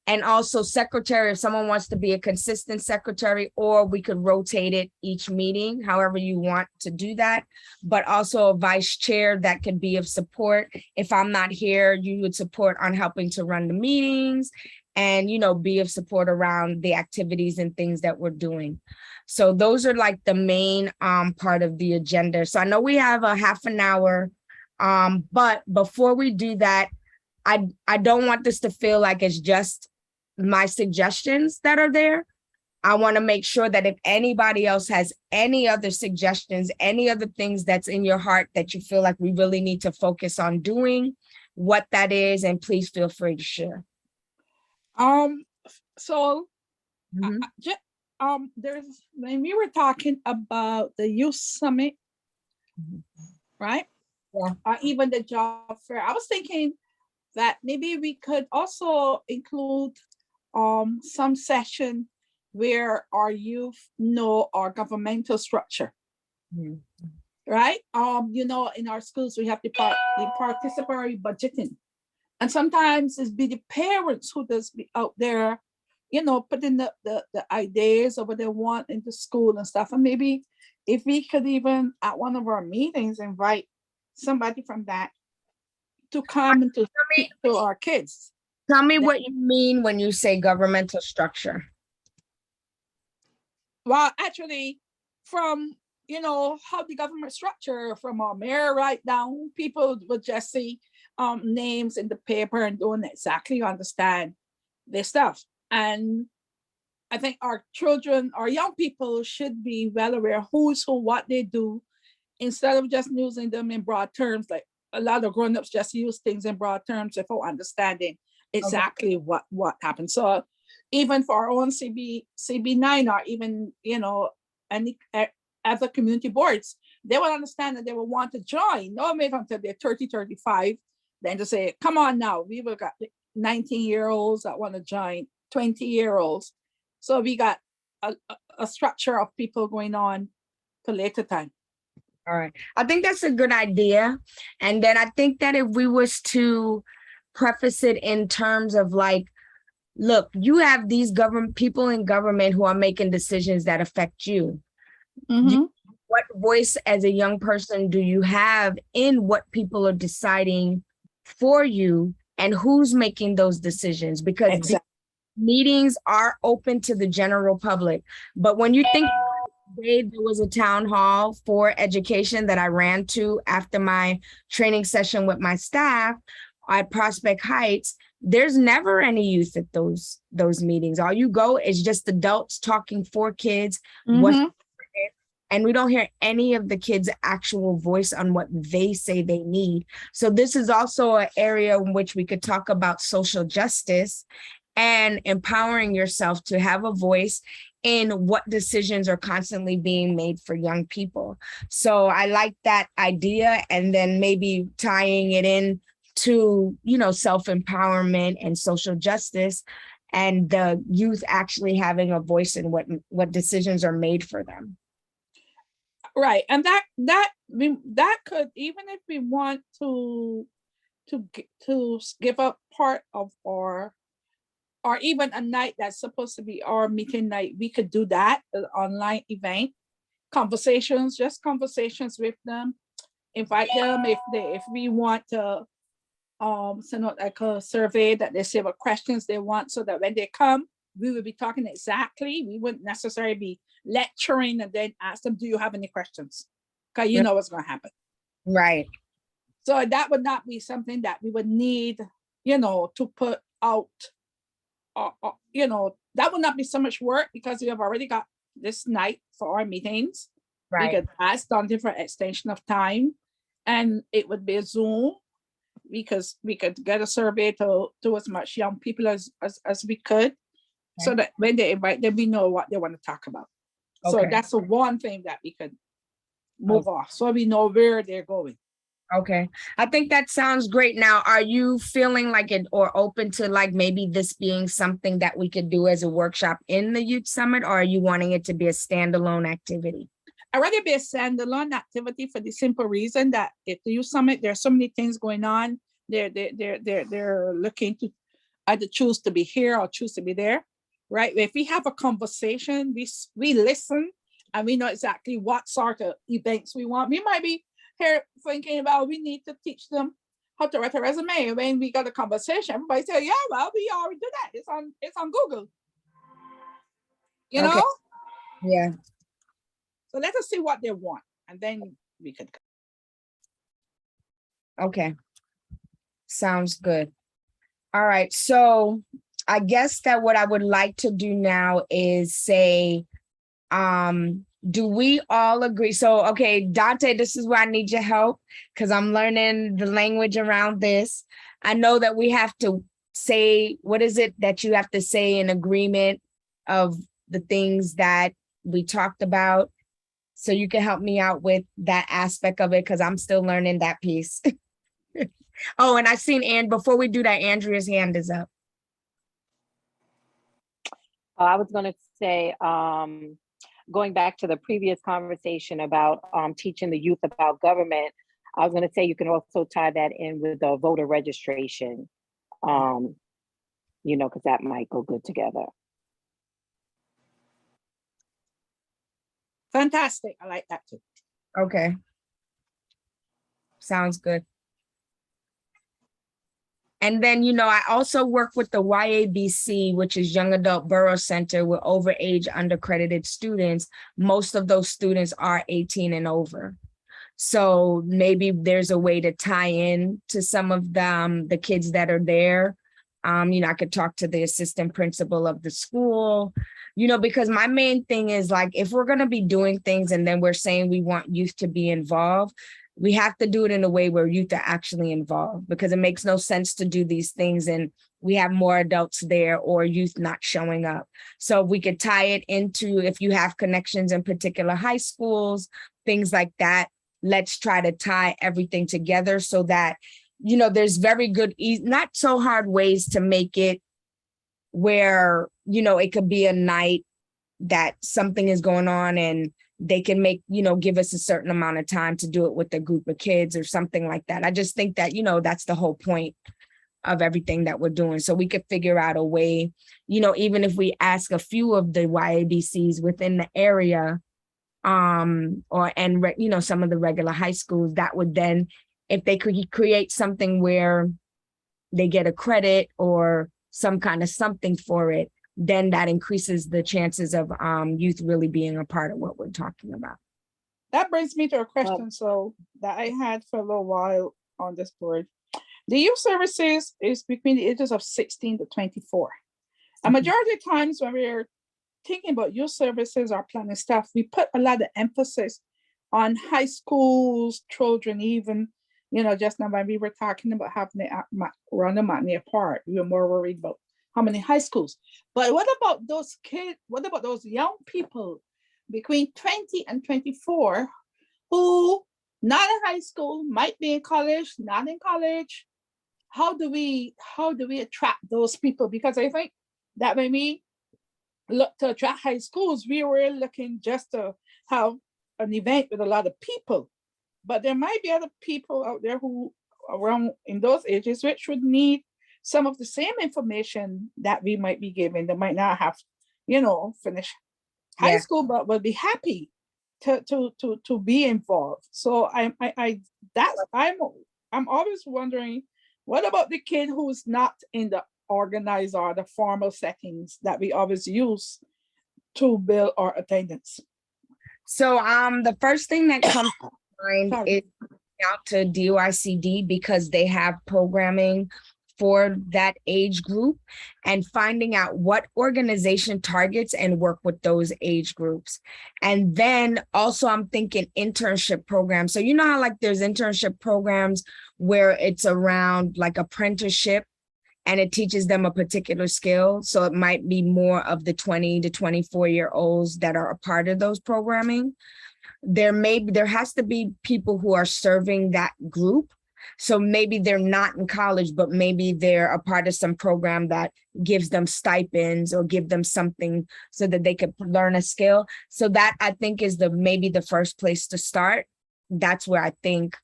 and also secretary, if someone wants to be a consistent secretary, or we could rotate it each meeting, however you want to do that. But also a vice chair that could be of support. If I'm not here, you would support on helping to run the meetings and, you know, be of support around the activities and things that we're doing. So those are like the main part of the agenda. So I know we have a half an hour, but before we do that, I don't want this to feel like it's just my suggestions that are there. I want to make sure that if anybody else has any other suggestions, any other things that's in your heart that you feel like we really need to focus on doing, what that is, and please feel free to share. So Mhm. there's, when we were talking about the youth summit, right? Yeah. Or even the job fair, I was thinking that maybe we could also include some session where our youth know our governmental structure, Mhm. right? You know, in our schools, we have the participatory budgeting. And sometimes it's be the parents who does be out there, you know, putting the ideas of what they want into school and stuff. And maybe if we could even at one of our meetings invite somebody from that to come and to speak to our kids. Tell me what you mean when you say governmental structure. Well, actually, from, you know, how the government structure, from our mayor right down, people would just see names in the paper and don't exactly understand their stuff. And I think our children, our young people should be well aware who's who, what they do, instead of just using them in broad terms. Like a lot of grown-ups just use things in broad terms without understanding exactly what happened. So even for our own CB9 or even, you know, any other community boards, they will understand that they will want to join, no maybe until they're 30, 35, then to say, come on now, we will got 19-year-olds that want to join, 20-year-olds. So we got a structure of people going on to later time. All right. I think that's a good idea. And then I think that if we was to preface it in terms of like, look, you have these government people in government who are making decisions that affect you. What voice as a young person do you have in what people are deciding for you, and who's making those decisions? Because Exactly. meetings are open to the general public. But when you think there was a town hall for education that I ran to after my training session with my staff at Prospect Heights, there's never any youth at those meetings. All you go is just adults talking for kids. And we don't hear any of the kids' actual voice on what they say they need. So this is also an area in which we could talk about social justice and empowering yourself to have a voice in what decisions are constantly being made for young people. So I like that idea, and then maybe tying it in to, you know, self-empowerment and social justice, and the youth actually having a voice in what decisions are made for them. Right, and that could, even if we want to give up part of our, or even a night that's supposed to be our meeting night, we could do that, an online event, just conversations with them, invite them if we want to send out like a survey that they say what questions they want, so that when they come, we will be talking exactly. We wouldn't necessarily be lecturing and then ask them, do you have any questions? Because you know what's going to happen. Right. So that would not be something that we would need, you know, to put out, you know, that would not be so much work, because we have already got this night for our meetings. Right. We could ask on different extension of time, and it would be a Zoom, because we could get a survey to as much young people as we could, so that when they invite them, we know what they want to talk about. So that's the one thing that we could move off, so we know where they're going. Okay, I think that sounds great. Now, are you feeling like it, or open to like maybe this being something that we could do as a workshop in the Youth Summit, or are you wanting it to be a standalone activity? I'd rather be a standalone activity, for the simple reason that at the Youth Summit, there's so many things going on. They're looking to either choose to be here or choose to be there, right? If we have a conversation, we listen, and we know exactly what sort of events we want. We might be here thinking about, we need to teach them how to write a resume. When we got a conversation, everybody say, yeah, well, we already do that. It's on Google. You know? Yeah. So let us see what they want, and then we could go. Okay. Sounds good. All right. So I guess that what I would like to do now is say, do we all agree? So, okay, Dante, this is where I need your help because I'm learning the language around this. I know that we have to say, what is it that you have to say in agreement of the things that we talked about? So you can help me out with that aspect of it because I'm still learning that piece. Oh, and I've seen, and before we do that, Andrea's hand is up. I was going to say, going back to the previous conversation about teaching the youth about government, I was going to say you can also tie that in with the voter registration, because that might go good together. Fantastic. I like that too. Okay. Sounds good. And then, I also work with the YABC, which is Young Adult Borough Center with overage undercredited students. Most of those students are 18 and over. So maybe there's a way to tie in to some of the kids that are there. I could talk to the assistant principal of the school, because my main thing is like, if we're going to be doing things and then we're saying we want youth to be involved, we have to do it in a way where youth are actually involved, because it makes no sense to do these things and we have more adults there or youth not showing up. So we could tie it into, if you have connections in particular high schools, things like that, let's try to tie everything together so that, there's very good, not so hard ways to make it where, it could be a night that something is going on and they can make, give us a certain amount of time to do it with a group of kids or something like that. I just think that, that's the whole point of everything that we're doing. So we could figure out a way, even if we ask a few of the YABCs within the area, some of the regular high schools, that would then, if they could create something where they get a credit or some kind of something for it, then that increases the chances of youth really being a part of what we're talking about. That brings me to a question that I had for a little while on this board. The youth services is between the ages of 16 to 24. A majority of times when we're thinking about youth services or planning stuff, we put a lot of emphasis on high schools, children, even, just now when we were talking about having it around the matinee park, we were more worried about how many high schools. But what about those kids? What about those young people between 20 and 24 who not in high school, might be in college, not in college? How do we attract those people? Because I think that when we look to attract high schools, we were looking just to have an event with a lot of people. But there might be other people out there who around in those ages which would need some of the same information that we might be giving. They might not have, finished high school, but will be happy to be involved. So I'm always wondering, what about the kid who's not in the organized or the formal settings that we always use to build our attendance? So the first thing that comes to mind is out to DOICD, because they have programming for that age group, and finding out what organization targets and work with those age groups. And then also I'm thinking internship programs. So how like there's internship programs where it's around like apprenticeship and it teaches them a particular skill. So it might be more of the 20 to 24-year-olds that are a part of those programming. There has to be people who are serving that group. So maybe they're not in college, but maybe they're a part of some program that gives them stipends or give them something so that they could learn a skill. So that I think is maybe the first place to start. That's where I think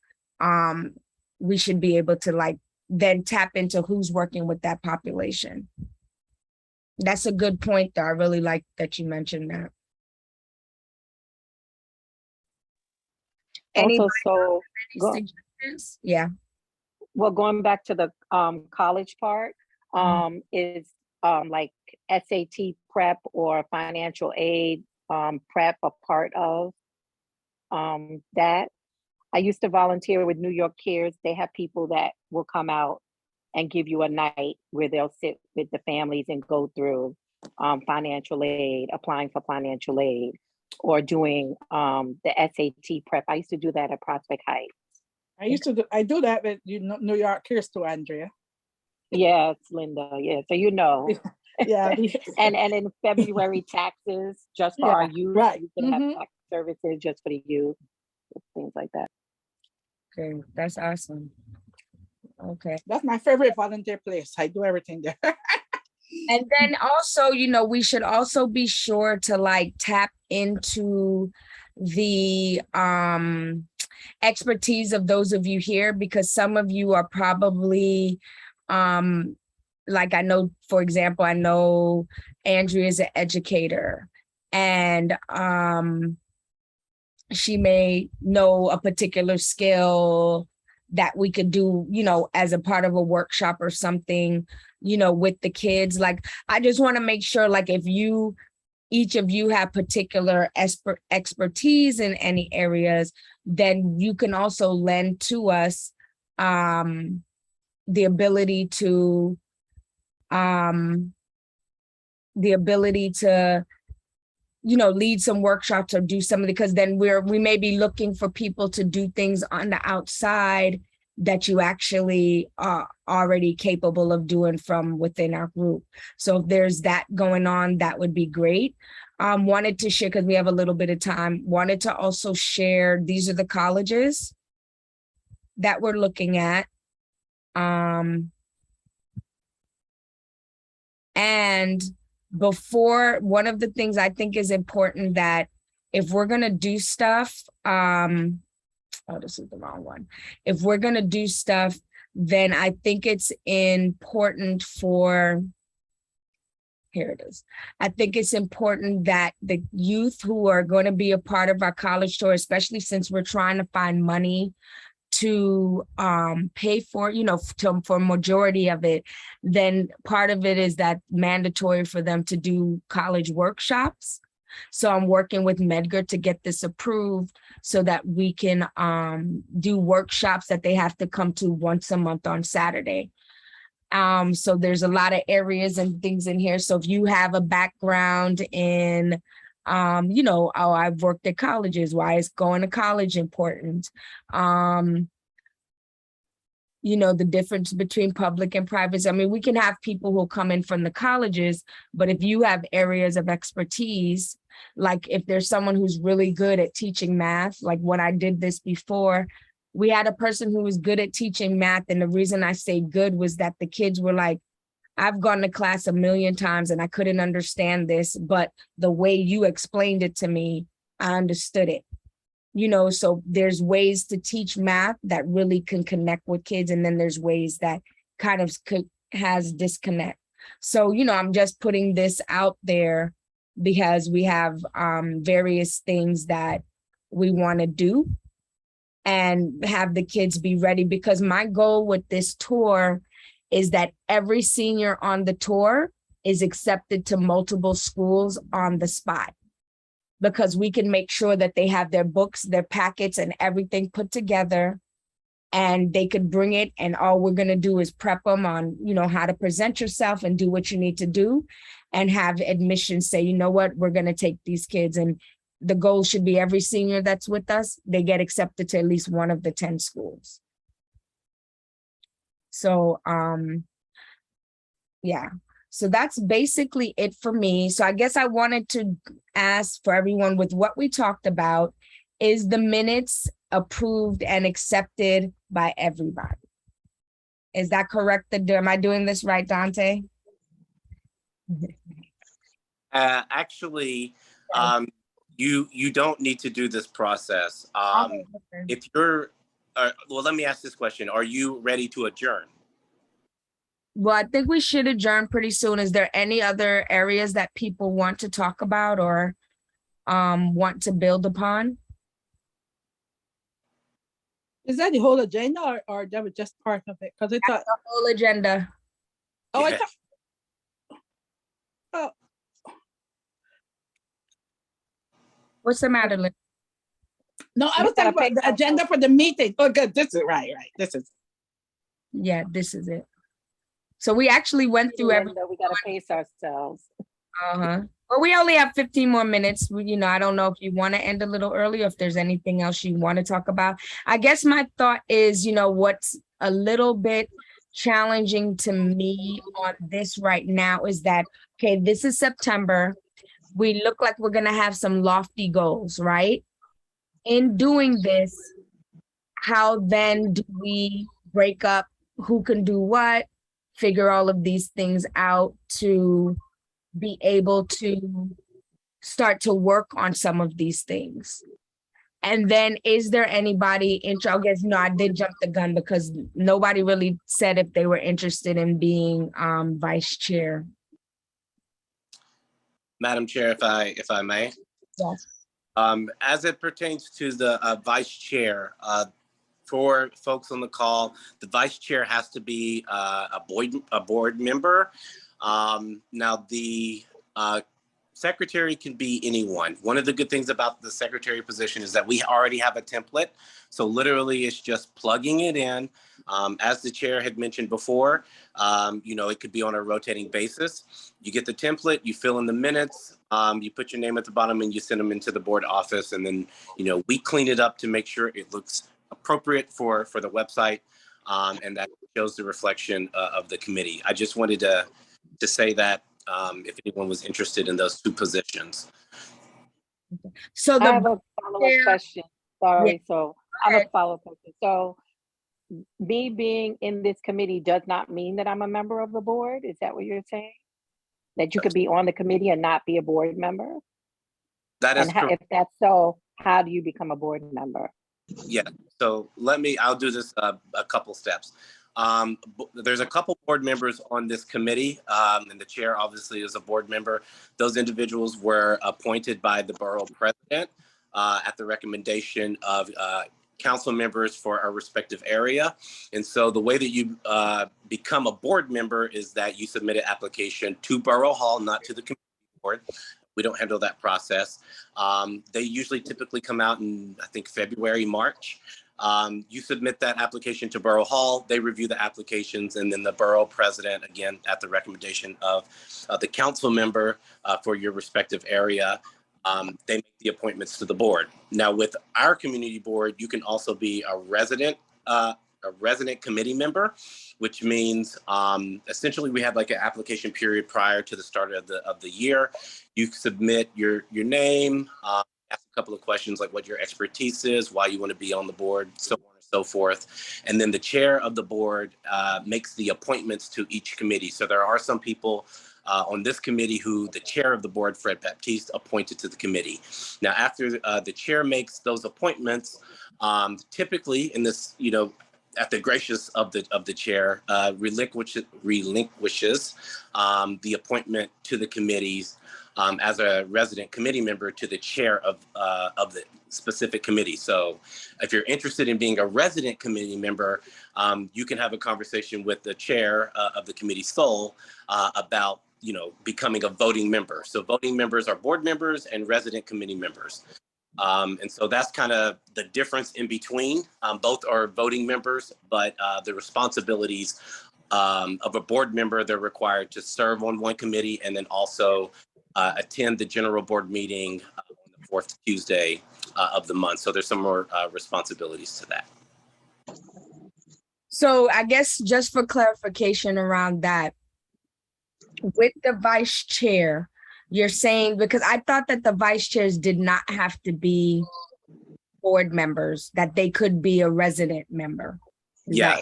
we should be able to then tap into who's working with that population. That's a good point, though. I really like that you mentioned that. Also, Yeah. Well, going back to the college part, is like SAT prep or financial aid prep a part of that? I used to volunteer with New York Cares. They have people that will come out and give you a night where they'll sit with the families and go through financial aid, applying for financial aid, or doing the SAT prep. I used to do that at Prospect Heights. I do that with New York here too, Andrea. Yes, Linda. Yeah, so you know. Yeah. and in February, taxes just for our youth. Right. You can have tax services just for the youth, things like that. Okay, that's awesome. Okay. That's my favorite volunteer place. I do everything there. And then also, we should also be sure to like tap into the expertise of those of you here, because some of you are probably like, I know, for example, I know Andrea is an educator, and she may know a particular skill that we could do, as a part of a workshop or something, with the kids. Like, I just want to make sure, like, if each of you have particular expertise in any areas, then you can also lend to us the ability to lead some workshops or do something, because then we may be looking for people to do things on the outside that you actually are already capable of doing from within our group. So if there's that going on, that would be great. Wanted to share, because we have a little bit of time, wanted to also share, these are the colleges that we're looking at. And before, one of the things I think is important, that if we're going to do stuff, oh, this is the wrong one. If we're going to do stuff, then I think it's important here it is. I think it's important that the youth who are going to be a part of our college tour, especially since we're trying to find money to pay for, for majority of it, then part of it is that mandatory for them to do college workshops. So I'm working with Medgar to get this approved so that we can do workshops that they have to come to once a month on Saturday. So there's a lot of areas and things in here. So if you have a background in, I've worked at colleges, why is going to college important? The difference between public and private. I mean, we can have people who come in from the colleges, but if you have areas of expertise, like if there's someone who's really good at teaching math, like when I did this before, we had a person who was good at teaching math. And the reason I say good was that the kids were like, I've gone to class 1,000,000 times and I couldn't understand this, but the way you explained it to me, I understood it. So there's ways to teach math that really can connect with kids. And then there's ways that kind of has disconnect. So, I'm just putting this out there because we have various things that we want to do and have the kids be ready. Because my goal with this tour is that every senior on the tour is accepted to multiple schools on the spot, because we can make sure that they have their books, their packets, and everything put together, and they could bring it. And all we're going to do is prep them on, how to present yourself and do what you need to do, and have admissions say, you know what, we're going to take these kids. And the goal should be every senior that's with us, they get accepted to at least one of the 10 schools. So, yeah. So that's basically it for me. So I guess I wanted to ask for everyone, with what we talked about, is the minutes approved and accepted by everybody? Is that correct? Am I doing this right, Dante? Actually, you don't need to do this process. Okay. If you're, well, let me ask this question. Are you ready to adjourn? Well, I think we should adjourn pretty soon. Is there any other areas that people want to talk about or want to build upon? Is that the whole agenda or that was just part of it? Because it's That's the whole agenda. oh, Yeah. I thought, oh, What's the matter, Lynn? no, I was talking about the agenda for the meeting. Oh, good. This is right. This is. Yeah, this is it. So we actually went through every, Linda, we gotta pace ourselves. but we only have 15 more minutes. You know, I don't know if you want to end a little early or if there's anything else you want to talk about. I guess my thought is, you know, what's a little bit challenging to me on this right now is that, okay, this is September. We look like we're going to have some lofty goals, right? In doing this, how then do we break up who can do what, figure all of these things out to be able to start to work on some of these things? And then is there anybody I guess, no, I did jump the gun because nobody really said if they were interested in being vice chair. Madam Chair, if I may. Yes. As it pertains to the vice chair, for folks on the call, the vice chair has to be a board member. Now, the secretary can be anyone. One of the good things about the secretary position is that we already have a template. So literally it's just plugging it in. As the chair had mentioned before, you know, it could be on a rotating basis. You get the template, you fill in the minutes, you put your name at the bottom and you send them into the board office. And then, you know, we clean it up to make sure it looks appropriate for the website, and that shows the reflection of the committee. I just wanted to say that if anyone was interested in those two positions. So I have the a follow-up question. Sorry, so I have a follow-up question. So me being in this committee does not mean that I'm a member of the board? Is that what you're saying? That you could be on the committee and not be a board member? That is And correct. if that's so, how do you become a board member? Yeah, so I'll do this a couple steps. There's a couple board members on this committee, and the chair obviously is a board member. Those individuals were appointed by the borough president at the recommendation of council members for our respective area. And so the way that you become a board member is that you submit an application to Borough Hall, not to the committee board. We don't handle that process. They usually typically come out in, I think, February, March. You submit that application to Borough Hall, they review the applications, and then the borough president, again, at the recommendation of the council member for your respective area, they make the appointments to the board. Now, with our community board, you can also be a resident committee member, which means essentially we have like an application period prior to the start of the year. You submit your name, ask a couple of questions like what your expertise is, why you want to be on the board, so on and so forth. And then the chair of the board makes the appointments to each committee. So there are some people on this committee who the chair of the board, Fred Baptiste, appointed to the committee. Now, after the chair makes those appointments, typically in this, you know, at the gracious of the chair, relinquishes the appointment to the committees as a resident committee member to the chair of the specific committee. So if you're interested in being a resident committee member, you can have a conversation with the chair of the committee sole about, you know, becoming a voting member. So voting members are board members and resident committee members. And so that's kind of the difference in between. Both are voting members, but the responsibilities of a board member, they're required to serve on one committee and then also attend the general board meeting on the fourth Tuesday of the month. So there's some more responsibilities to that. So I guess just for clarification around that, with the vice chair, you're saying, because I thought that the vice chairs did not have to be board members, that they could be a resident member. Yeah.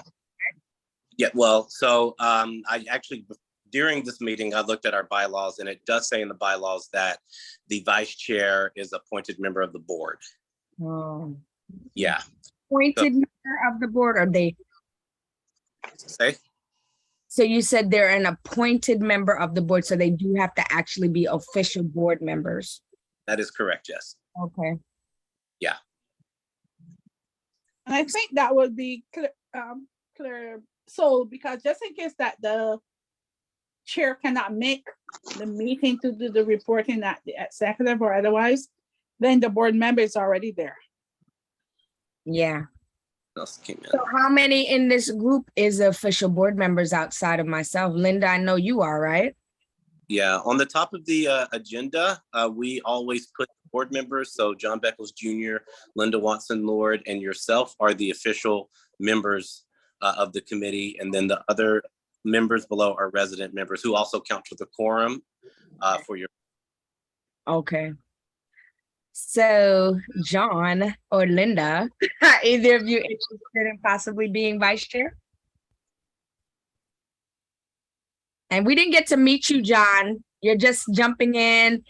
Yeah, well, so I actually, during this meeting, I looked at our bylaws, and it does say in the bylaws that the vice chair is appointed member of the board. Oh. Yeah. Appointed member of the board, or they? Say? So you said they're an appointed member of the board, so they do have to actually be official board members. That is correct, yes. Okay. Yeah. And I think that would be clear. So, because just in case that the chair cannot make the meeting to do the reporting at the executive or otherwise, then the board member is already there. Yeah. else came in? So how many in this group is official board members outside of myself? Linda, I know you are, right? Yeah, on the top of the agenda, we always put board members. So John Beckles Jr., Linda Watson Lord, and yourself are the official members of the committee. And then the other members below are resident members who also count for the quorum for your. Okay. So John or Linda, are either of you interested in possibly being vice chair? And we didn't get to meet you, John. You're just jumping in,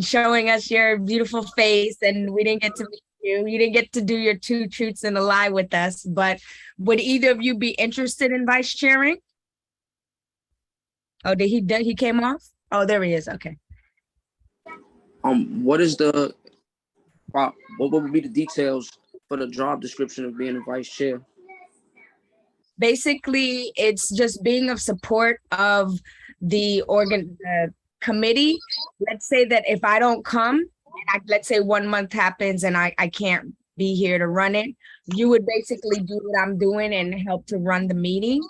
showing us your beautiful face, and we didn't get to meet you. You didn't get to do your 2 truths and a lie with us, but would either of you be interested in vice chairing? Oh, he came off? Oh, there he is. Okay. What is the, what would be the details for the job description of being a vice chair? Basically, it's just being of support of the committee. Let's say that if I don't come, let's say 1 month happens and I can't be here to run it, you would basically do what I'm doing and help to run the meeting.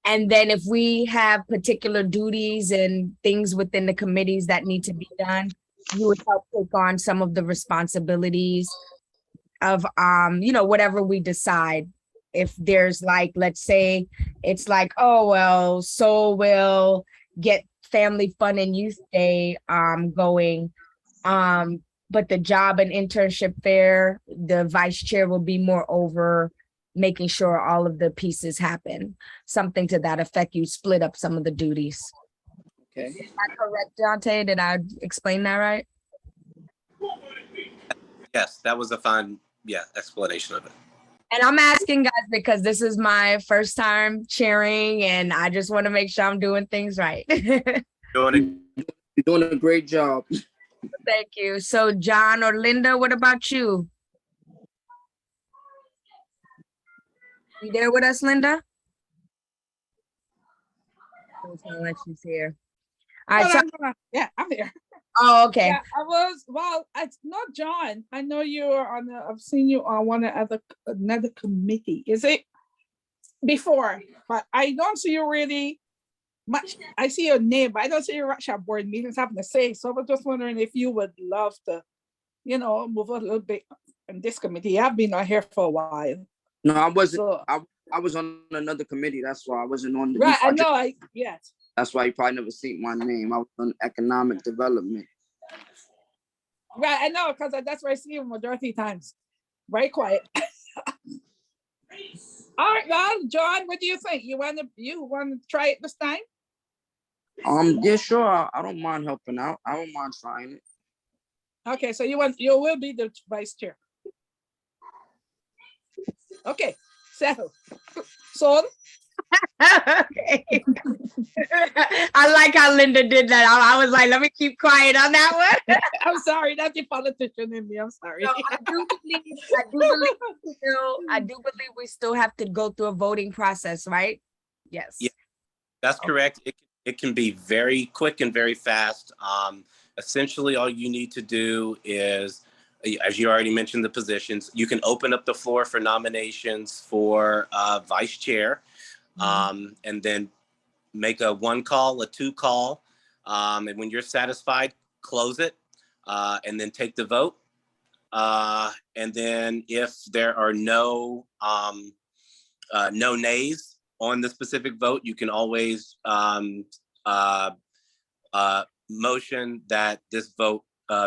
And then if we have particular duties and things within the committees that need to be done, you would help take on some of the responsibilities of, whatever we decide. If there's like, let's say it's like, oh, well, so we'll get Family Fun and Youth Day going. But the job and internship fair, the vice chair will be more over making sure all of the pieces happen. Something to that effect. You split up some of the duties. Okay. Is that correct, Dante? Did I explain that right? Yes, that was a fine, explanation of it. And I'm asking guys because this is my first time chairing and I just want to make sure I'm doing things right. You're doing a great job. Thank you. So John or Linda, what about you? You there with us, Linda? Doesn't sound like she's here. All right, so, Yeah, I'm here. oh, okay. Yeah, it's not John. I know you're I've seen you on another committee. Is it before? But I don't see you really much. I see your name, but I don't see you much at board meetings having to say. So I was just wondering if you would love to, move a little bit in this committee. I've been on here for a while. No, I wasn't. So, I was on another committee. That's why I wasn't on the. right, I know. Yes. That's why you probably never seen my name. I was on economic development. Right, I know, because that's where I see you majority times. Very quiet. All right, well, John, what do you think? You want to try it this time? Yeah, sure. I don't mind helping out. I don't mind trying it. Okay, so you will be the vice chair. Okay, settle. So Okay. I like how Linda did that. I was like, let me keep quiet on that one. I'm sorry, that's the politician in me. I'm sorry. No, I do believe we still have to go through a voting process, right? Yes. Yeah, that's correct. It can be very quick and very fast. Essentially, all you need to do is, as you already mentioned, the positions, you can open up the floor for nominations for vice chair, and then make a 1 call, a 2 call. And when you're satisfied, close it, and then take the vote. And then if there are no nays on the specific vote, you can always motion that this vote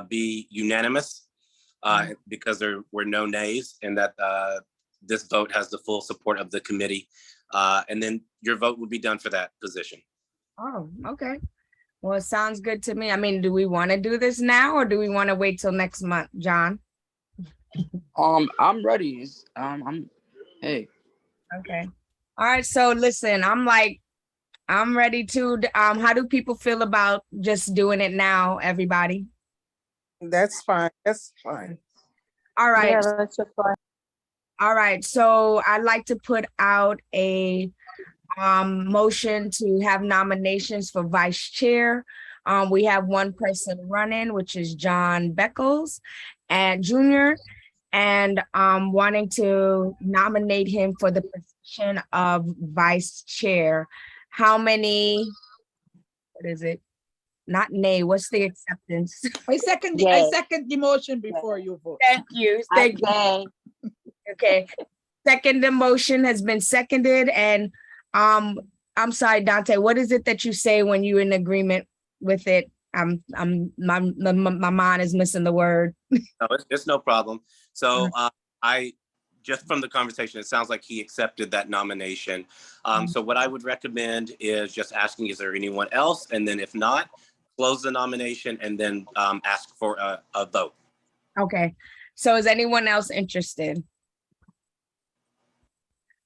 be unanimous, because there were no nays, and that this vote has the full support of the committee. And then your vote would be done for that position. Oh, okay. Well, it sounds good to me. I mean, do we want to do this now or do we want to wait till next month, John? I'm ready. Hey. Okay. All right. So listen, I'm ready to, how do people feel about just doing it now, everybody? That's fine. That's fine. All right. Yeah, that's just fine. All right. So I'd like to put out a motion to have nominations for vice chair. We have one person running, which is John Beckles and Jr. and wanting to nominate him for the position of vice chair. How many, what is it? Not nay, what's the acceptance? I second the motion before you vote. Thank you, thank you. Okay, second, the motion has been seconded, and I'm sorry, Dante, what is it that you say when you're in agreement with it? My mind is missing the word. No, it's no problem. So I, just from the conversation, it sounds like he accepted that nomination. So what I would recommend is just asking, is there anyone else? And then if not, close the nomination and then ask for a vote. Okay, so is anyone else interested?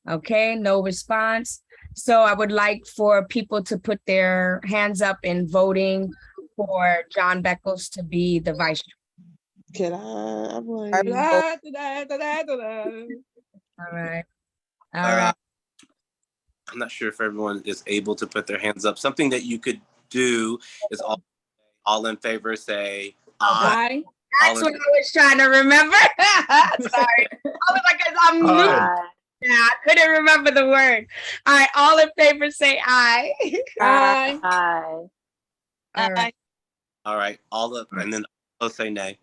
Okay, no response. So I would like for people to put their hands up in voting for John Beckles to be the vice chair. Can I? I'm like, All right. All right. I'm not sure if everyone is able to put their hands up. Something that you could do is all in favor say aye. Aye. That's what I was trying to remember. Sorry. I was like, I'm new. Yeah, I couldn't remember the word. All right, all in favor say aye. Aye. Aye. All right. All right, and then I'll say nay.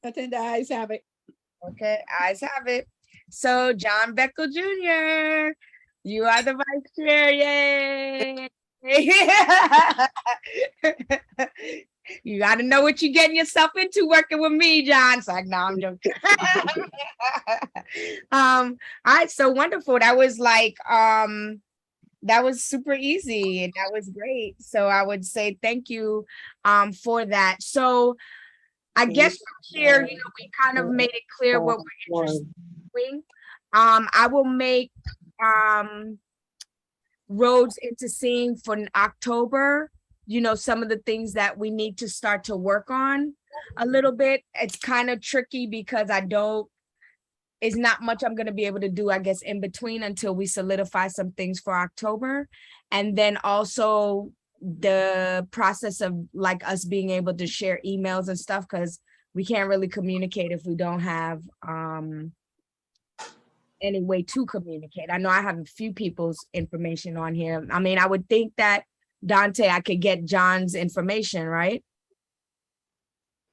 I think the ayes have it. Okay, ayes have it. So John Beckel Jr., you are the vice chair. Yay. You got to know what you're getting yourself into working with me, John. It's like, no, I'm joking. All right, so wonderful. That was like, that was super easy and that was great. So I would say thank you for that. So I guess from here, you know, we kind of made it clear what we're interested in doing. I will make roads into seeing for October, you know, some of the things that we need to start to work on a little bit. It's kind of tricky because it's not much I'm going to be able to do, I guess, in between until we solidify some things for October. And then also the process of like us being able to share emails and stuff, because we can't really communicate if we don't have any way to communicate. I know I have a few people's information on here. I mean, I would think that Dante, I could get John's information, right?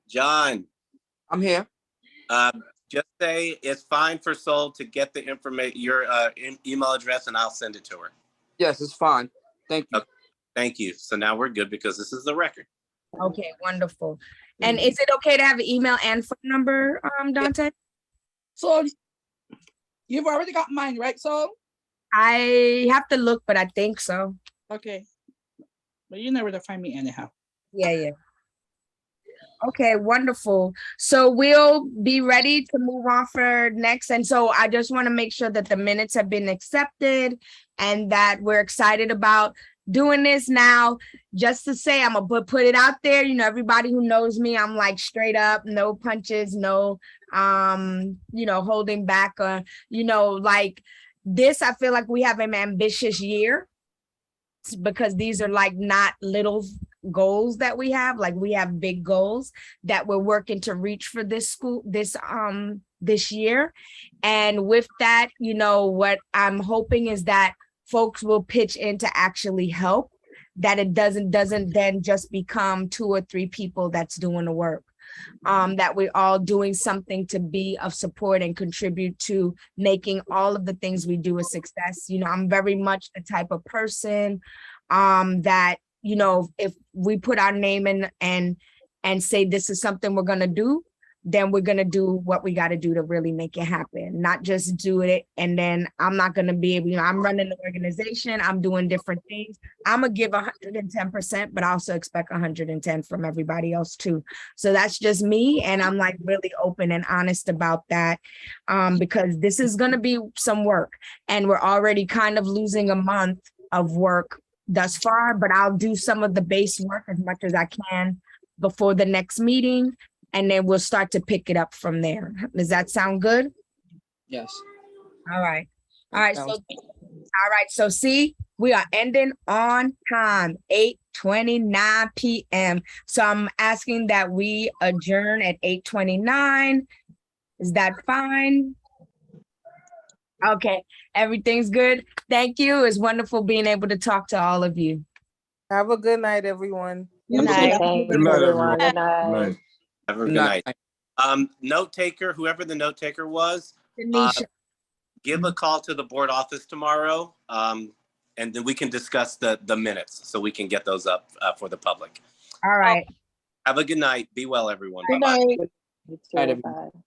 John. I'm here. Just say it's fine for Sol to get the information, your email address, and I'll send it to her. Yes, it's fine. Thank you. Okay. Thank you. So now we're good because this is the record. Okay, wonderful. And is it okay to have an email and phone number, Dante? So you've already got mine, right? So I have to look, but I think so. okay. But you know where to find me anyhow. Yeah. Okay, wonderful. So we'll be ready to move on for next. And so I just want to make sure that the minutes have been accepted and that we're excited about doing this now. Just to say, I'm gonna put it out there, you know, everybody who knows me, I'm like straight up, no punches, no, you know, holding back, you know, like this, I feel like we have an ambitious year because these are like not little goals that we have, like we have big goals that we're working to reach for this year. And with that, you know, what I'm hoping is that folks will pitch in to actually help, that it doesn't then just become 2 or 3 people that's doing the work. That we're all doing something to be of support and contribute to making all of the things we do a success. You know, I'm very much the type of person that, you know, if we put our name in and say this is something we're going to do, then we're going to do what we got to do to really make it happen, not just do it. And then I'm not going to be able, you know, I'm running the organization, I'm doing different things. I'm going to give 110%, but I also expect 110 from everybody else too. So that's just me. And I'm like really open and honest about that because this is going to be some work and we're already kind of losing a month of work thus far, but I'll do some of the base work as much as I can before the next meeting. And then we'll start to pick it up from there. Does that sound good? Yes. All right. So see, We are ending on time, 8:29 p.m. So I'm asking that we adjourn at 8:29. Is that fine? Okay, everything's good. Thank you. It's wonderful being able to talk to all of you. Have a good night, everyone. You Good too. night. Thank Good you, night, everyone. everyone. Good night. Good night. Have a Good good night. night. Note taker, whoever the note taker was, Tanisha. give a call to the board office tomorrow. And then we can discuss the minutes so we can get those up for the public. All right. Have a good night. Be well, everyone. Good Bye-bye. night. You Night, too. everyone. Bye.